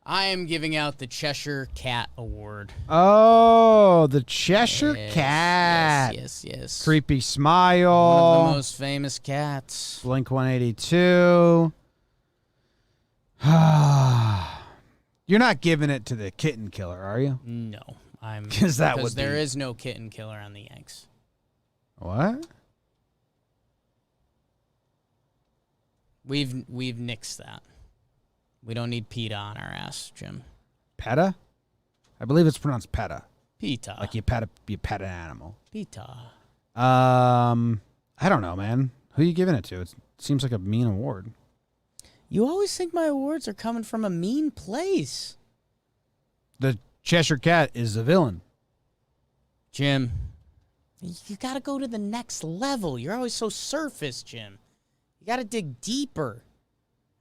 [SPEAKER 3] I am giving out the Cheshire Cat Award.
[SPEAKER 1] Oh, the Cheshire Cat.
[SPEAKER 3] Yes.
[SPEAKER 1] Creepy smile.
[SPEAKER 3] One of the most famous cats.
[SPEAKER 1] Blink 182. You're not giving it to the kitten killer, are you?
[SPEAKER 3] No,
[SPEAKER 1] because
[SPEAKER 3] there is no kitten killer on the Yanks.
[SPEAKER 1] What?
[SPEAKER 3] We've nixed that. We don't need PETA on our ass, Jim.
[SPEAKER 1] PETA? I believe it's pronounced PETA.
[SPEAKER 3] PETA.
[SPEAKER 1] Like you pet an animal.
[SPEAKER 3] PETA.
[SPEAKER 1] I don't know, man. Who are you giving it to? It seems like a mean award.
[SPEAKER 3] You always think my awards are coming from a mean place.
[SPEAKER 1] The Cheshire Cat is the villain.
[SPEAKER 3] Jim, you got to go to the next level. You're always so surface, Jim. You got to dig deeper.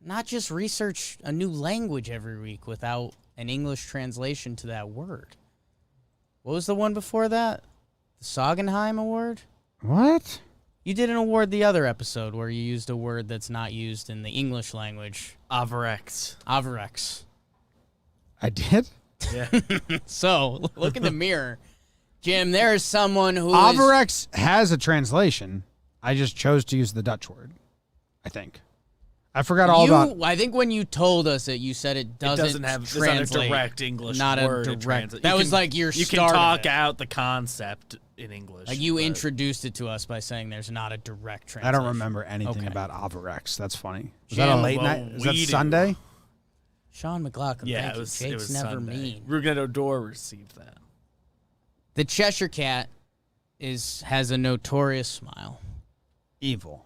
[SPEAKER 3] Not just research a new language every week without an English translation to that word. What was the one before that? The Sogenheim Award?
[SPEAKER 1] What?
[SPEAKER 3] You did an award the other episode where you used a word that's not used in the English language.
[SPEAKER 4] Averex.
[SPEAKER 1] I did?
[SPEAKER 4] Yeah.
[SPEAKER 3] So, look in the mirror. Jim, there is someone who
[SPEAKER 1] Averex has a translation. I just chose to use the Dutch word, I think. I forgot all about...
[SPEAKER 3] I think when you told us it, you said it doesn't
[SPEAKER 4] have
[SPEAKER 3] translate.
[SPEAKER 4] a direct English
[SPEAKER 3] not
[SPEAKER 4] word.
[SPEAKER 3] A direct. That was like your
[SPEAKER 4] You can
[SPEAKER 3] start
[SPEAKER 4] talk
[SPEAKER 3] of it.
[SPEAKER 4] out the concept in English.
[SPEAKER 3] Like you introduced it to us by saying there's not a direct translation.
[SPEAKER 1] I don't remember anything about Averex. That's funny. Was
[SPEAKER 3] Jim,
[SPEAKER 1] that a late night? Is that Sunday?
[SPEAKER 3] Sean McLaughlin,
[SPEAKER 4] Yeah,
[SPEAKER 3] thank
[SPEAKER 4] it was,
[SPEAKER 3] you.
[SPEAKER 4] it
[SPEAKER 3] Jake's
[SPEAKER 4] was
[SPEAKER 3] never
[SPEAKER 4] Sunday.
[SPEAKER 3] mean.
[SPEAKER 4] Rugen Odor received that.
[SPEAKER 3] The Cheshire Cat has a notorious smile.
[SPEAKER 1] Evil.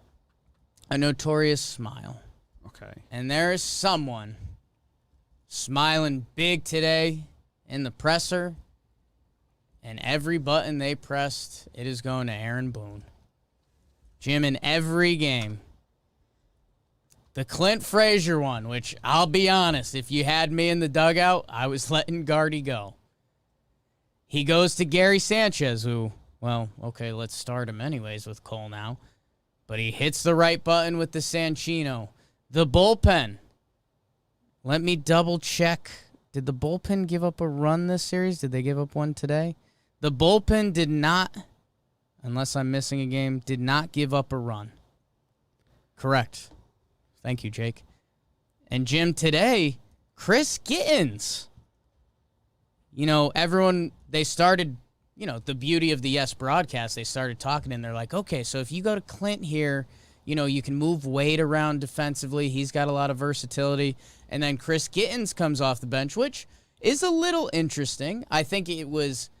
[SPEAKER 3] A notorious smile.
[SPEAKER 1] Okay.
[SPEAKER 3] And there is someone smiling big today in the presser, and every button they pressed, it is going to Aaron Boone. Jim, in every game, The Clint Frazier one, which I'll be honest, if you had me in the dugout, I was letting Gardy go. He goes to Gary Sanchez, who, well, okay, let's start him anyways with Cole now. But he hits the right button with the Sanchino. The bullpen. Let me double check. Did the bullpen give up a run this series? Did they give up one today? The bullpen did not, unless I'm missing a game, did not give up a run. Correct. Thank you, Jake. And Jim, today, Chris Gittens. You know, everyone, they started, you know, the beauty of the Yes broadcast, they started talking and they're like, okay, so if you go to Clint here, you know, you can move Voit around defensively. He's got a lot of versatility. And then Chris Gittens comes off the bench, which is a little interesting. I think it was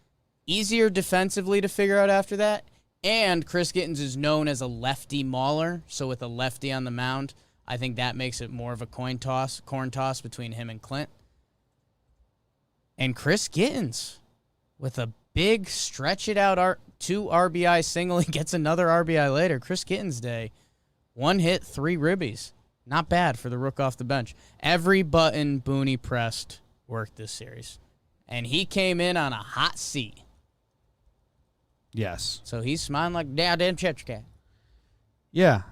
[SPEAKER 3] easier defensively to figure out after that. And Chris Gittens is known as a lefty mauler, so with a lefty on the mound, I think that makes it more of a corn toss between him and Clint. And Chris Gittens, with a big stretch-it-out 2 RBI single, he gets another RBI later. Chris Gittens' day, 1 hit, 3 ribbies. Not bad for the rook off the bench. Every button Booney pressed worked this series. And he came in on a hot seat.
[SPEAKER 1] Yes.
[SPEAKER 3] So he's smiling like damn Cheshire Cat.
[SPEAKER 1] Yeah.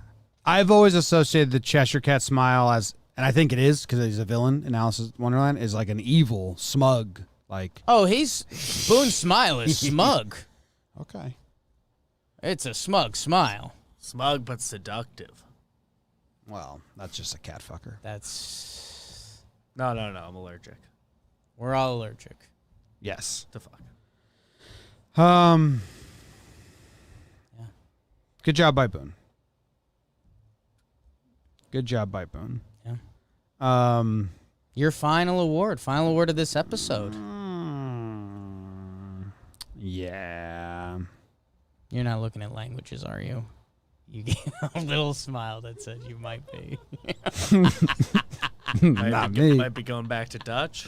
[SPEAKER 1] I've always associated the Cheshire Cat smile as, and I think it is because he's a villain in Alice in Wonderland, is like an evil, smug, like.
[SPEAKER 3] Oh, Boone's smile is smug.
[SPEAKER 1] Okay.
[SPEAKER 3] It's a smug smile.
[SPEAKER 4] Smug but seductive.
[SPEAKER 1] Well, that's just a cat fucker.
[SPEAKER 3] That's.
[SPEAKER 4] No, I'm allergic
[SPEAKER 3] We're all allergic.
[SPEAKER 1] Yes.
[SPEAKER 4] to fuck.
[SPEAKER 1] Yeah. Good job by Boone. Good job by Boone.
[SPEAKER 3] Yeah. Your final award of this episode.
[SPEAKER 1] Yeah.
[SPEAKER 3] You're not looking at languages, are you? You gave a little smile that said you might be.
[SPEAKER 1] Not me.
[SPEAKER 4] Might be going back to Dutch.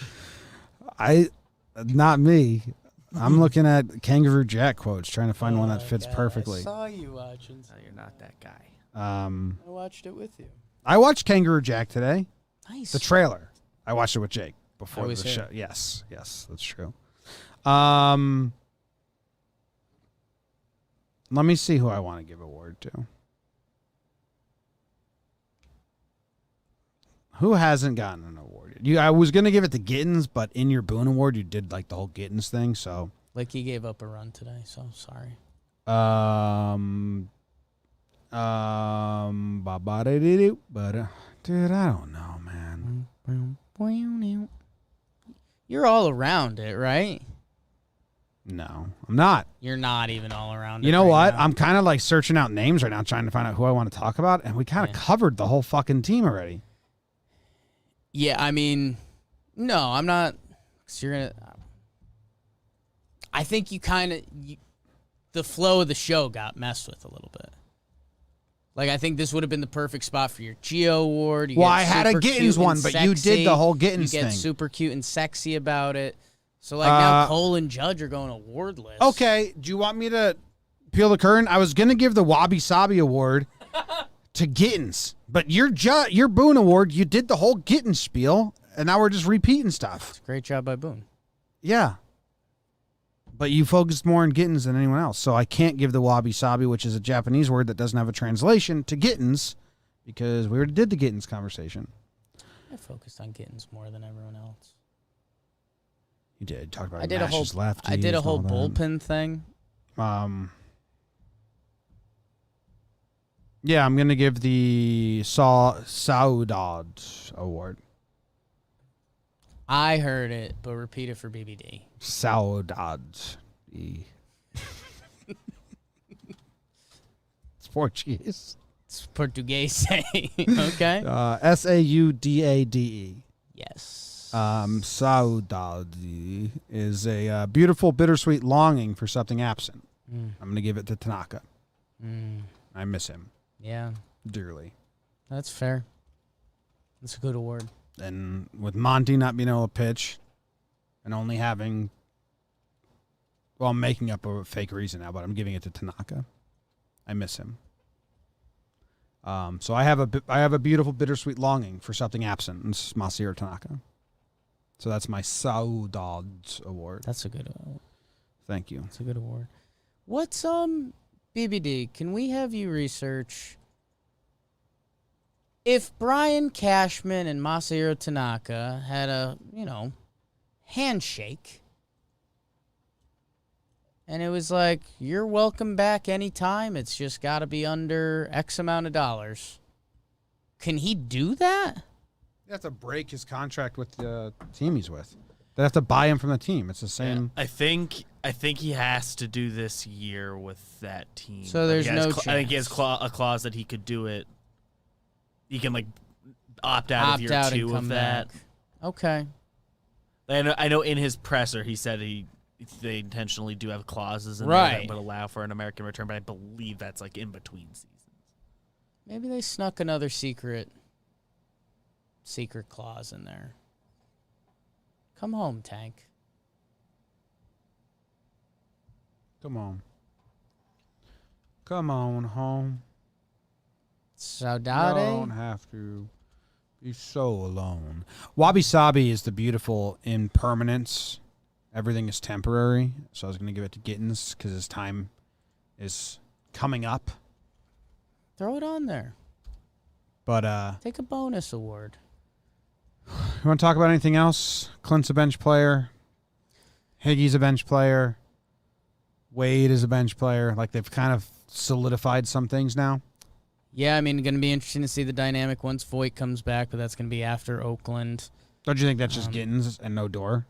[SPEAKER 1] Not me. I'm looking at Kangaroo Jack quotes, trying to find one that fits perfectly.
[SPEAKER 3] I saw you watching.
[SPEAKER 4] No, you're not that guy.
[SPEAKER 3] I watched it with you.
[SPEAKER 1] I watched Kangaroo Jack today.
[SPEAKER 3] Nice.
[SPEAKER 1] The trailer. I watched it with Jake before the show. Yes, that's true. Let me see who I want to give award to. Who hasn't gotten an award? I was going to give it to Gittens, but in your Boone Award, you did like the whole Gittens thing, so.
[SPEAKER 3] Like he gave up a run today, so sorry.
[SPEAKER 1] Dude, I don't know, man.
[SPEAKER 3] You're all around it, right?
[SPEAKER 1] No, I'm not.
[SPEAKER 3] You're not even all around it.
[SPEAKER 1] You know what?
[SPEAKER 3] Now.
[SPEAKER 1] I'm kind of like searching out names right now, trying to find out who I want to talk about, and we kind of covered the whole fucking team already.
[SPEAKER 3] Yeah, I mean, no, I'm not. Cause you're gonna. I think you kind of the flow of the show got messed with a little bit. Like I think this would have been the perfect spot for your Geo Award. You
[SPEAKER 1] I had a Gittens one, but you did the whole Gittens thing.
[SPEAKER 3] You get super cute and sexy about it. So like now Cole and Judge are going awardless.
[SPEAKER 1] Okay, do you want me to peel the curtain? I was gonna give the Wabi Sabi Award to Gittens, but your Boone Award, you did the whole Gittens spiel, and now we're just repeating stuff.
[SPEAKER 3] Great job by Boone.
[SPEAKER 1] Yeah. But you focused more on Gittens than anyone else, so I can't give the Wabi Sabi, which is a Japanese word that doesn't have a translation, to Gittens, because we already did the Gittens conversation.
[SPEAKER 3] I focused on Gittens more than everyone else.
[SPEAKER 1] You did talk about
[SPEAKER 3] I did a whole bullpen thing.
[SPEAKER 1] Yeah, I'm gonna give the Saudade Award.
[SPEAKER 3] I heard it, but repeat it for BBD.
[SPEAKER 1] Saudade. It's Portuguese.
[SPEAKER 3] It's Portuguese. Okay.
[SPEAKER 1] Saudade.
[SPEAKER 3] Yes.
[SPEAKER 1] Saudade is a beautiful, bittersweet longing for something absent. I'm going to give it to Tanaka. I miss him.
[SPEAKER 3] Yeah.
[SPEAKER 1] Dearly.
[SPEAKER 3] That's fair. That's a good award.
[SPEAKER 1] And with Monty not being able to pitch and only having, well, I'm making up a fake reason now, but I'm giving it to Tanaka. I miss him. So I have a beautiful bittersweet longing for something absent. And it's Masahiro Tanaka. So that's my Saudade award.
[SPEAKER 3] That's a good award.
[SPEAKER 1] Thank you.
[SPEAKER 3] That's a good award. What's BBD? Can we have you research if Brian Cashman and Masahiro Tanaka had a handshake, and it was like, you're welcome back anytime. It's just got to be under X amount of dollars. Can he do that?
[SPEAKER 1] You have to break his contract with the team he's with. They have to buy him from the team. It's the same.
[SPEAKER 4] I think he has to do this year with that team.
[SPEAKER 3] So there's no chance.
[SPEAKER 4] I think he has a clause that he could do it. He can opt out of year 2 of that.
[SPEAKER 3] Back. Okay.
[SPEAKER 4] I know in his presser he said they intentionally do have clauses in there that would allow for an American return, but I believe that's in between seasons.
[SPEAKER 3] Maybe they snuck another secret clause in there. Come home, Tank.
[SPEAKER 1] Come on. Come on home.
[SPEAKER 3] Saudade.
[SPEAKER 1] Don't have to be so alone. Wabi Sabi is the beautiful impermanence. Everything is temporary. So I was going to give it to Gittins because his time is coming up.
[SPEAKER 3] Throw it on there.
[SPEAKER 1] But
[SPEAKER 3] take a bonus award.
[SPEAKER 1] You want to talk about anything else? Clint's a bench player. Higgy's a bench player. Wade is a bench player. They've kind of solidified some things now.
[SPEAKER 3] Yeah, going to be interesting to see the dynamic once Voit comes back, but that's going to be after Oakland.
[SPEAKER 1] Don't you think that's just Gittins and no door?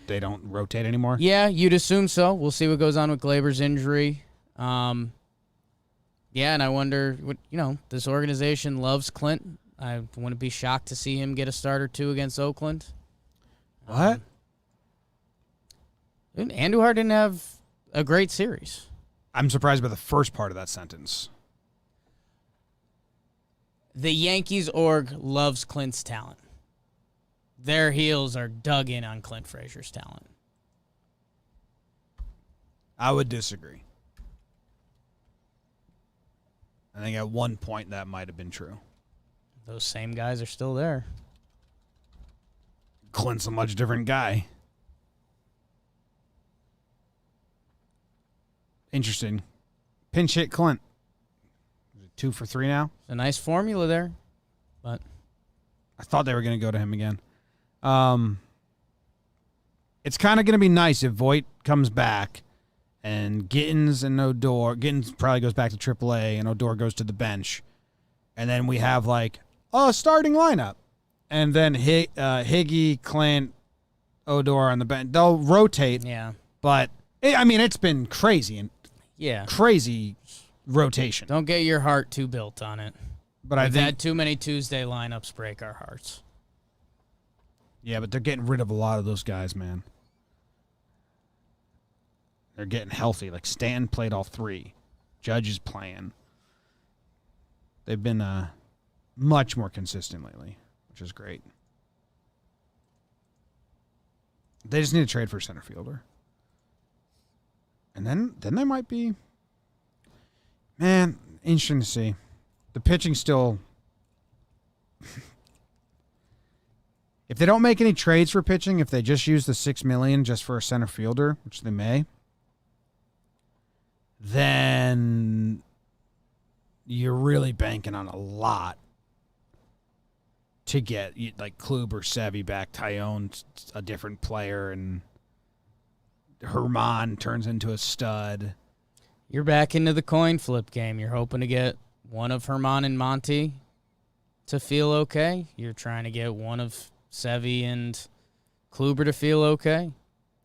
[SPEAKER 1] They don't rotate anymore?
[SPEAKER 3] Yeah, you'd assume so. We'll see what goes on with Glaber's injury. Yeah, and I wonder, this organization loves Clint. I wouldn't be shocked to see him get a start or two against Oakland.
[SPEAKER 1] What?
[SPEAKER 3] Andujar didn't have a great series.
[SPEAKER 1] I'm surprised by the first part of that sentence.
[SPEAKER 3] The Yankees org loves Clint's talent. Their heels are dug in on Clint Frazier's talent.
[SPEAKER 1] I would disagree. I think at one point that might have been true.
[SPEAKER 3] Those same guys are still there.
[SPEAKER 1] Clint's a much different guy. Interesting. Pinch hit Clint. 2 for 3 now?
[SPEAKER 3] It's a nice formula there, but
[SPEAKER 1] I thought they were going to go to him again. It's kind of going to be nice if Voit comes back and Gittins and Odor. Gittins probably goes back to AAA and Odor goes to the bench. And then we have a starting lineup. And then Higgy, Clint, Odor on the bench. They'll rotate.
[SPEAKER 3] yeah.
[SPEAKER 1] But, it's been crazy and
[SPEAKER 3] Yeah.
[SPEAKER 1] crazy rotation.
[SPEAKER 3] Don't get your heart too built on it.
[SPEAKER 1] But I
[SPEAKER 3] We've
[SPEAKER 1] think
[SPEAKER 3] had too many Tuesday lineups break our hearts.
[SPEAKER 1] Yeah, but they're getting rid of a lot of those guys, man. They're getting healthy. Stan played all 3. Judge is playing. They've been much more consistent lately, which is great. They just need to trade for a center fielder. And then they might be... Man, interesting to see. The pitching still... If they don't make any trades for pitching, if they just use the $6 million just for a center fielder, which they may, then you're really banking on a lot to get Klub or Sevy back. Tyone, a different player, and Herman turns into a stud.
[SPEAKER 3] You're back into the coin flip game. You're hoping to get one of Herman and Monty to feel okay. You're trying to get one of Sevy and Kluber to feel okay.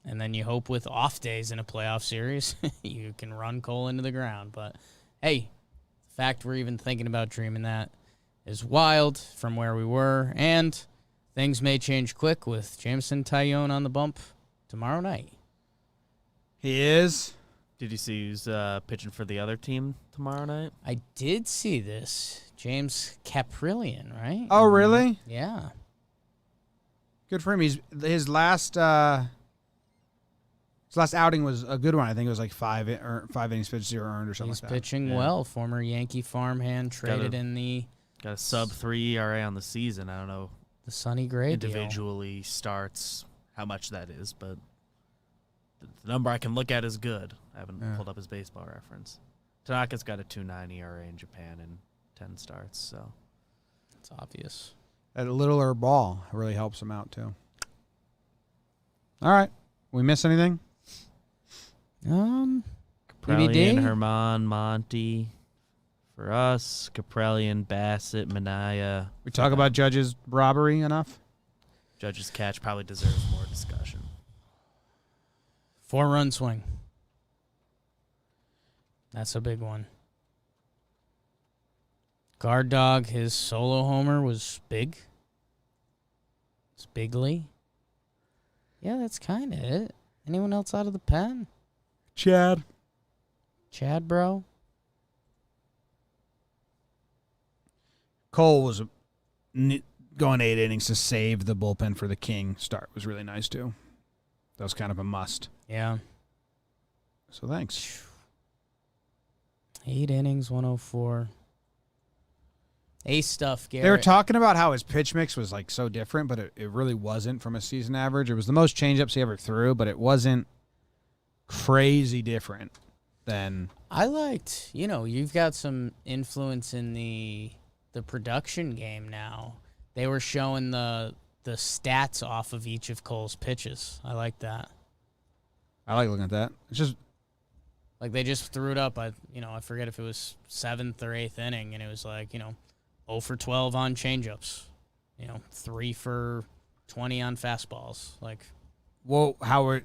[SPEAKER 3] And then you hope with off days in a playoff series, you can run Cole into the ground. But, hey, the fact we're even thinking about dreaming that is wild from where we were. And things may change quick with Jameson Tyone on the bump tomorrow night.
[SPEAKER 1] He is.
[SPEAKER 4] Did you see who's pitching for the other team tomorrow night?
[SPEAKER 3] I did see this. James Caprillion, right?
[SPEAKER 1] Oh, really?
[SPEAKER 3] Yeah.
[SPEAKER 1] Good for him. His last His last outing was a good one. I think it was like 5 innings pitched, 0 earned or something
[SPEAKER 3] He's
[SPEAKER 1] like that.
[SPEAKER 3] pitching well. Former Yankee farmhand traded in the
[SPEAKER 4] Got a sub-3 ERA on the season. I don't know
[SPEAKER 3] Sonny Gray
[SPEAKER 4] individually starts how much that is, but the number I can look at is good. I haven't pulled up his baseball reference. Tanaka's got a 2.9 ERA in Japan in 10 starts, so
[SPEAKER 3] It's obvious.
[SPEAKER 1] That littler ball really helps him out too. All right, we miss anything?
[SPEAKER 4] Caprellian,
[SPEAKER 3] BBD?
[SPEAKER 4] Herman, Monty. For us, Caprellian, Bassett, Minaya.
[SPEAKER 1] We talk about Judge's robbery enough?
[SPEAKER 4] Judge's catch probably deserves more discussion.
[SPEAKER 3] 4-run swing. That's a big one. Guard Dog, his solo homer was big. It's bigly. Yeah, that's kind of it. Anyone else out of the pen?
[SPEAKER 1] Chad,
[SPEAKER 3] bro?
[SPEAKER 1] Cole was going 8 innings to save the bullpen for the King start. Was really nice too. That was kind of a must.
[SPEAKER 3] Yeah.
[SPEAKER 1] So thanks.
[SPEAKER 3] 8 innings, 104. Ace stuff, Garrett.
[SPEAKER 1] They were talking about how his pitch mix was like so different, but it really wasn't from a season average. It was the most changeups he ever threw, but it wasn't crazy different than.
[SPEAKER 3] I liked, you've got some influence in the production game now. They were showing the stats off of each of Cole's pitches. I like that.
[SPEAKER 1] I like looking at that. It's just
[SPEAKER 3] like they just threw it up. I forget if it was 7th or 8th inning, and it was like 0 for 12 on changeups, 3 for 20 on fastballs. Like,
[SPEAKER 1] well, Howard.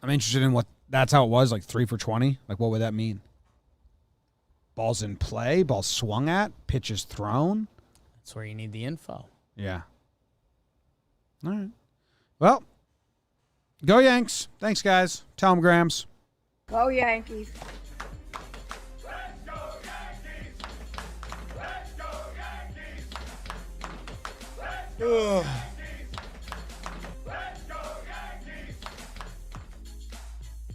[SPEAKER 1] I'm interested in what that's how it was. Like 3 for 20. Like, what would that mean? Balls in play, balls swung at, pitches thrown.
[SPEAKER 3] That's where you need the info.
[SPEAKER 1] Yeah. All right. Well, go Yanks. Thanks, guys. Tell them, Grams.
[SPEAKER 6] Go Yankees.
[SPEAKER 2] Let's go Yankees! Let's go Yankees! Let's go Yankees!